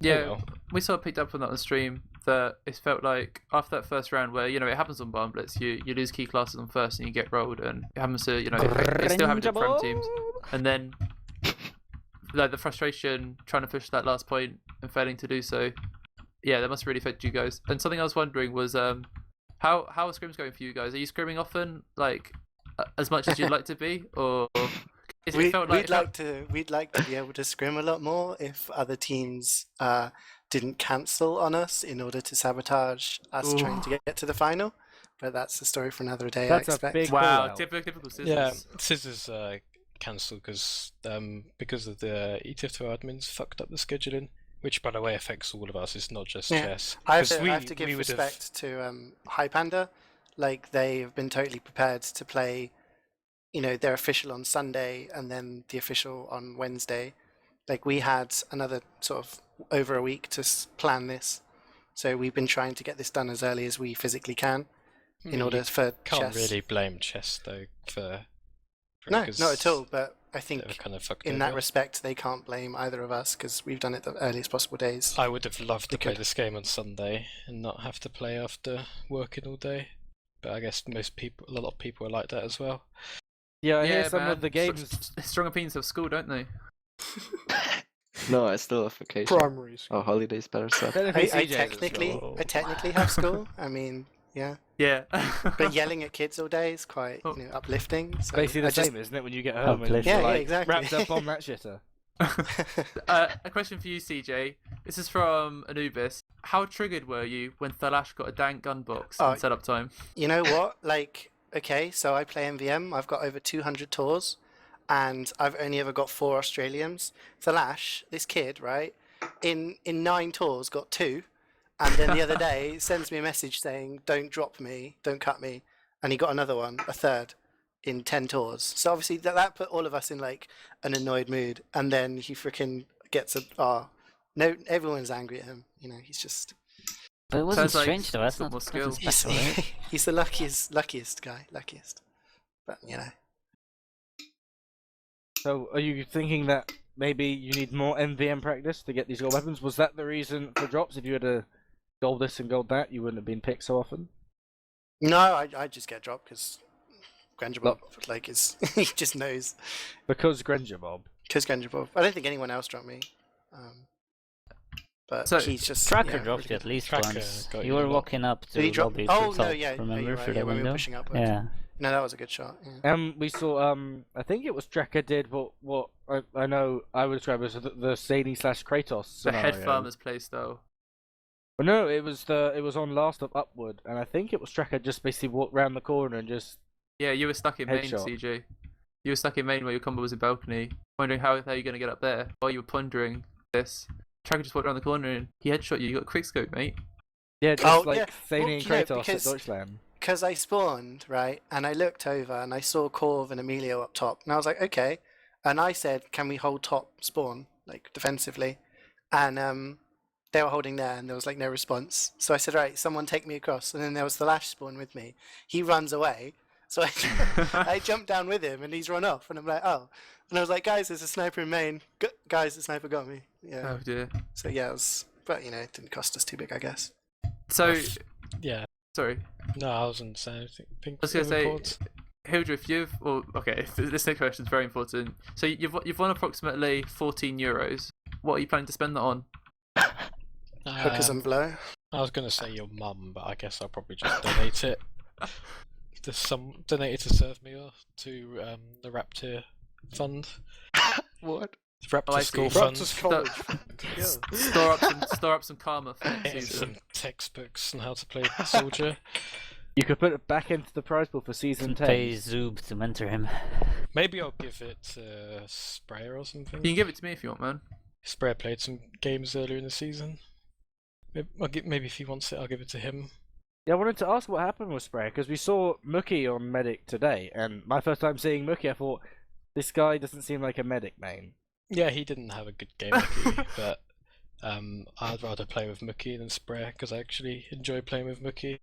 yeah, well. We sort of picked up on that on stream, that it felt like after that first round where, it happens on Barn Blitz, you lose key classes on first and you get rolled, and it happens to, it's still happening to front teams. And then like the frustration trying to push that last point and failing to do so, yeah, that must really affect you guys. And something I was wondering was how are scrims going for you guys? Are you scrimming often, like as much as you'd like to be, or we'd like to be able to scrim a lot more if other teams didn't cancel on us in order to sabotage us trying to get to the final. But that's a story for another day. That's I a expect. big wow, call-out. typical scissors. Yeah, Scissors cancelled because of the ETF2L admins fucked up the scheduling, which by the way affects all of us. It's not just chess. I have 'Cause to, I have to give respect to Highpander. Like, they have been totally prepared to play, their official on Sunday and then the official on Wednesday. Like, we had another sort of over a week to plan this, so we've been trying to get this done as early as we physically can in order for Can't chess. really blame chess though for No, because not at all. But I they think were kind of fucked in that over. respect, they can't blame either of us because we've done it the earliest possible days. I would have loved to They play could. this game on Sunday and not have to play after working all day. But I guess a lot of people are like that as well. Yeah, I Yeah, hear some man. of the games. Strong opinions have school, don't they? No, I still have vacation. Primaries. Oh, holidays better stuff. Technically, I CeeJaey's at technically, school. I technically have school. I mean, yeah. Yeah. But yelling at kids all day is quite, uplifting. So Basically the I just- same, isn't it? When you get home and Uplifting. you're Yeah, like exactly. wrapped up on that shitter. A question for you, CeeJaey. This is from Anubis. How triggered were you when Thalash got a dank gun box in setup time? You know what? Like, okay, so I play MVM. I've got over 200 tours, and I've only ever got 4 Australians. Thalash, this kid, right, in 9 tours got 2, and then the other day sends me a message saying, "Don't drop me, don't cut me," and he got another one, a third, in 10 tours. So obviously that put all of us in like an annoyed mood, and then he freaking gets no, everyone's angry at him. He's just. But it wasn't Sounds like strange though. That's he's got not more nothing skill. special, right? He's the luckiest guy, But So, are you thinking that maybe you need more MVM practice to get these gold weapons? Was that the reason for drops? If you had a gold this and gold that, you wouldn't have been picked so often? No, I just get dropped because Grenjabob, like, he just knows. Because Grenjabob. Because Grenjabob. I don't think anyone else dropped me. But So, he's just. Tracker yeah, dropped really you at good. least Tracker once. got You you were a lot. walking up to Did he drop? lobby Oh, to no, top, yeah. remember, you're through right. Yeah, the when we were window? pushing upwards. Yeah. No, that was a good shot. Yeah. We saw, I think it was Tracker did what I know I would describe as the Sadie/Kratos The scenario. head farmer's playstyle. Well, no, it was on last of Upward, and I think it was Tracker just basically walked round the corner and just. Yeah, you were stuck in main, Headshot. CeeJaey. You were stuck in main where your combo was in balcony, wondering how you're going to get up there. While you were pondering this, Tracker just walked around the corner and he headshot you. You got a quickscope, mate. Yeah, just yeah. Sadie Well, and you know, Kratos at because- Deutschland. Because I spawned, right, and I looked over and I saw Corv and Emilio up top, and I was like, okay. And I said, can we hold top spawn, like, defensively? And they were holding there, and there was, like, no response. So I said, right, someone take me across. And then there was the Lash spawn with me. He runs away. So I jumped down with him, and he's run off. And I'm like, oh. And I was like, guys, there's a sniper in main. Guys, the sniper got me. Yeah. Oh dear. So, yeah, it was... But, it didn't cost us too big, I guess. So, Yeah. sorry. No, I wasn't saying anything. I was going to say, Hildreth, this next question is very important. So you've won approximately €14. What are you planning to spend that on? Hookers and blow. I was going to say your mum, but I guess I'll probably just donate it. Donate it to serve me or to the Raptor fund. What? Raptor I school see. fund. Raptor's college fund. Yeah. Store up some karma for next Get season. some textbooks on how to play soldier. You could put it back into the prize pool for season 10. Pay Zoob to mentor him. Maybe I'll give it to Sprayer or something. You can give it to me if you want, man. Sprayer played some games earlier in the season. Maybe if he wants it, I'll give it to him. Yeah, I wanted to ask what happened with Sprayer, because we saw Mookie on Medic today, and my first time seeing Mookie, I thought, this guy doesn't seem like a Medic main. Yeah, he didn't have a good game, Mookie, but I'd rather play with Mookie than Sprayer, because I actually enjoy playing with Mookie.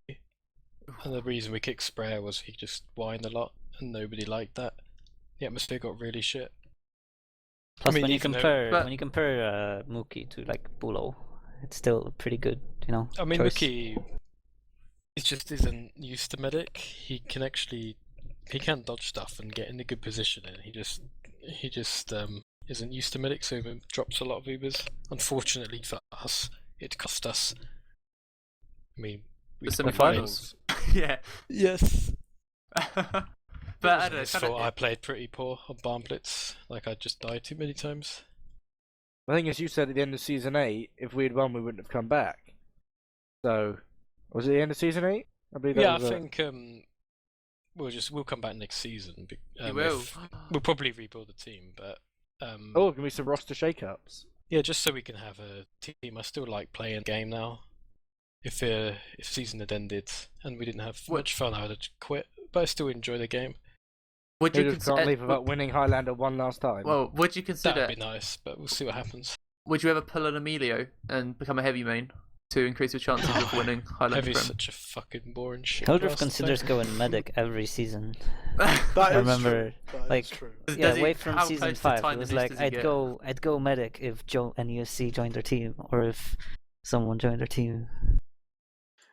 And the reason we kicked Sprayer was he just whined a lot, and nobody liked that. The atmosphere got really shit. Plus, I mean, when you even though- compare Mookie to like Bulo, it's still pretty good, you know. I mean, choice. Mookie, he just isn't used to Medic. He can dodge stuff and get in a good position, and he just isn't used to Medic, so he drops a lot of Ubers. Unfortunately for us, it cost us. I mean, The semi-finals. Yeah. Yes. But I I don't know. just Kind thought of, I played pretty poor on Barn Blitz. Like I just died too many times. I think, as you said at the end of season 8, if we had won, we wouldn't have come back. So, was it the end of season 8? I believe that Yeah, I was think we'll come back next season. you will. We'll probably rebuild the team, but Oh, can we some roster shake-ups? yeah, just so we can have a team. I still like playing the game now. If season had ended and we didn't have much fun, I would have quit. But I still enjoy the game. Would You you just can't leave consider? without winning Highlander one last time. Well, would you consider? That'd be nice, but we'll see what happens. Would you ever pull an Emilio and become a heavy main to increase your chances of winning Highlander Heavy's Prem? such a fucking boring shit. Hildreth class considers thing. going Medic every season. That I is remember, true. That like, is true. Yeah, Does he- away from how season close to 5, time it was the like does he get? I'd go Medic if Joe and USC joined their team, or if someone joined their team.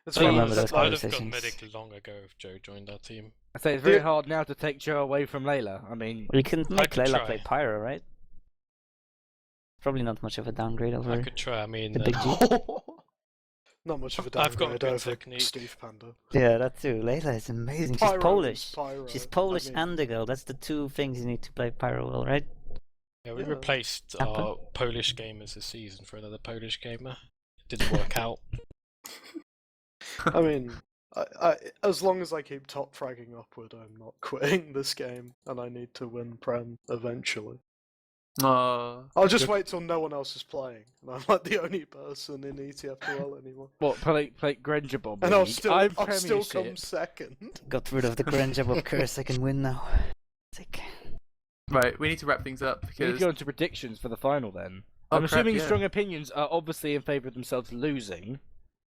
It's I one of remember those those I'd have gone conversations. Medic long ago if Joe joined our team. I say it's very hard now to take Joe away from Layla. I mean, Well, you can make could Layla try. play Pyro, right? Probably not much of a downgrade over I could try. I mean, the big G. Not much of a I've got a downgrade good over technique. Stevepander. Yeah, that too. Layla is amazing. She's Pyro is Polish. Pyro. She's I Polish mean, and a girl. That's the two things you need to play Pyro well, right? yeah, we Yeah. replaced Happen. our Polish gamers this season for another Polish gamer. It didn't work out. I mean, I as long as I keep top fragging upward, I'm not quitting this game, and I need to win Prem eventually. Oh, I'll just wait till no one else is playing, and I'm like the only person in ETF2L anymore. what, play Grenjabob And I'll League? still, I'm I'll still come Premiership. second. Got rid of the Grenjabob curse. I can win now. Sick. right. We need to wrap things up We need because to go into predictions for the final then. Oh, I'm crap, assuming yeah. strong opinions are obviously in favour of themselves losing.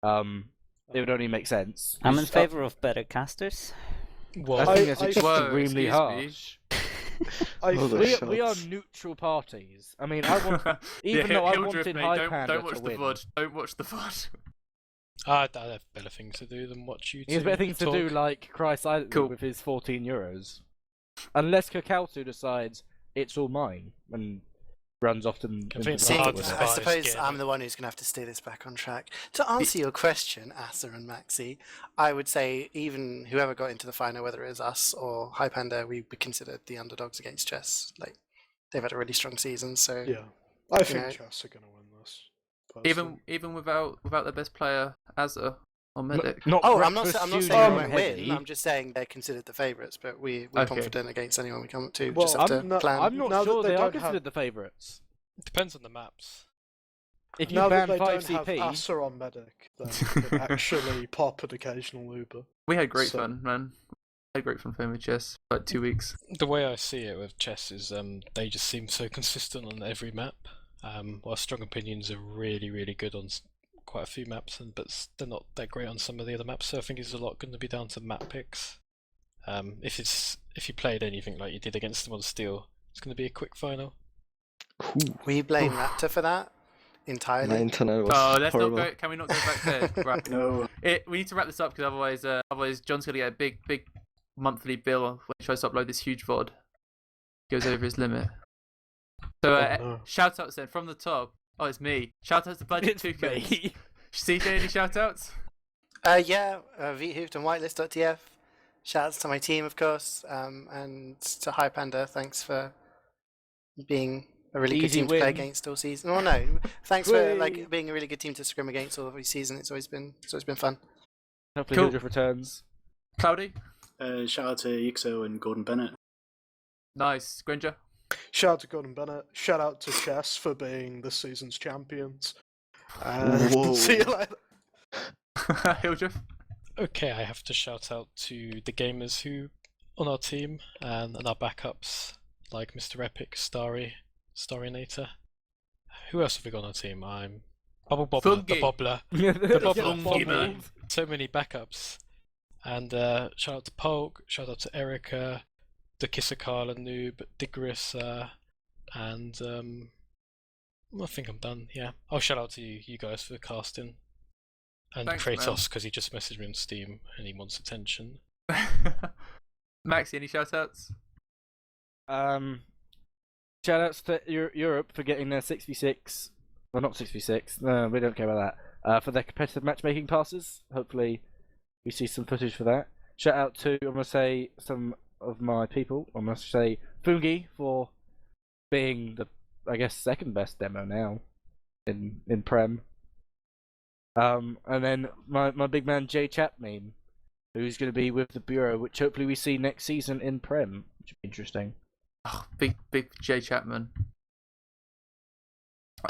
It would only make sense. I'm in Just- favour of better casters. I Well, think that's Whoa, extremely excuse harsh. I Oh, think- the We are shots. neutral parties. I mean, I want, even though I wanted Highpander don't watch to the win. VOD. Don't watch the VOD. I'd have better things to do than watch you. He has two better things to do, talk. like cry silently Cool. with his €14. Unless Kakautu decides it's all mine and runs off to I think See, the I hardest part is suppose getting I'm it. the one who's going to have to steer this back on track. To answer your question, Asa and Maxi, I would say even whoever got into the final, whether it was us or Highpander, we be considered the underdogs against Chess. Like, they've had a really strong season, so Yeah, I think know. Chess are going to win this. personally. Even without their best player Asa on Medic. Not Oh, I'm not breakfast saying junior they won't heavy. win. I'm just saying they're considered the favourites, but we're Okay. confident against anyone we come up to. Well, just have to I'm plan. I'm not Now that sure they they are don't have- considered the favourites. It depends on the maps. If you Now that ban they 5 don't have CP, Asa on Medic, then they can actually pop an occasional Uber. We had great So- fun, man. I had great fun playing with Chess for like 2 weeks. The way I see it with chess is they just seem so consistent on every map. While strong opinions are really, really good on quite a few maps, but they're not that great on some of the other maps. So I think it's a lot going to be down to map picks. If you played anything like you did against them on Steel, it's going to be a quick final. We blame Raptor for that entirely. My internet was Oh, let's horrible. not go. Can we not go back there? Right. No. We need to wrap this up because otherwise John's gonna get a big monthly bill when he tries to upload this huge VOD. Goes over his limit. So no. shout outs then from the top. Oh, it's me. Shout outs to Budget It's Toucans. me. CeeJaey, any shout outs? Vhoofed and Whitelist.tf. Shouts to my team, of course, and to Highpander. Thanks for being a really good Easy team to play win. against all season. Oh no, thanks for Whee! being a really good team to scrim against all every season. It's always been fun. Hopefully Cool. Hildreth returns. Cloudy? Shout out to Yixo and Gordon Bennett. Nice. Grenja? Shout out to Gordon Bennett. Shout out to Chess for being this season's champions. Whoa. See you later. Hildreth? Okay, I have to shout out to the gamers who on our team and our backups, like Mr. Epic, Starinator. Who else have we got on our team? I'm Bubble Bobbler, the Fungi. Bobbler, the the Bobbler, Fungi, Bobble. man. So many backups. And shout out to Polk, shout out to Erica, the Kissakala Noob, Digris, and I think I'm done. Yeah, I'll shout out to you guys for casting. And Thanks, man. Kratos, because he just messaged me on Steam and he wants attention. Maxi, any shout outs? Shout outs to Europe for getting their 6v6. Well, not 6v6. No, we don't care about that. For their competitive matchmaking passes. Hopefully, we see some footage for that. Shout out to, I'm going to say, some of my people. I'm going to say Fungi for being the, I guess, second best demo now in Prem. And then my big man J Chap meme, who's going to be with the Bureau, which hopefully we see next season in Prem, which would be interesting. Oh, big J Chapman.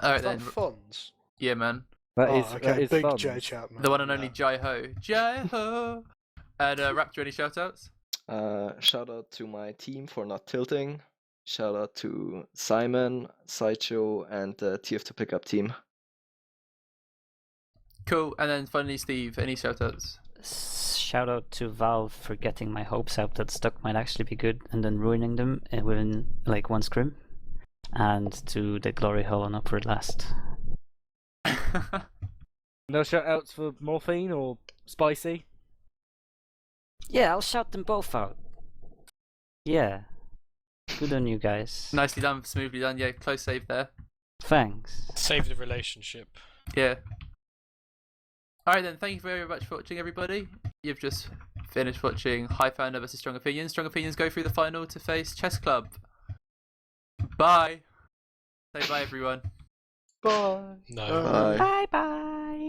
Alright Is that then. funds? Yeah, man. That is Okay, big fun. J Chapman. The one and only Jai Ho. Jai Ho! And Raptor, any shout outs? Shout out to my team for not tilting. Shout out to Simon, Sideshow, and the TF2 pickup team. Cool. And then finally, Steve, any shout outs? Shout out to Valve for getting my hopes out that Stuck might actually be good and then ruining them within like one scrim. And to the Glory Hole on Upward Last. No shout outs for Morphine or Spicy? Yeah, I'll shout them both out. Yeah. Good on you guys. Nicely done, smoothly done. Yeah, close save there. Thanks. Save the relationship. Yeah. Alright then, thank you very much for watching, everybody. You've just finished watching Highpander versus Strong Opinions. Strong Opinions go through the final to face Chess Club. Bye. Say bye, everyone. Bye. No. Bye. Bye bye.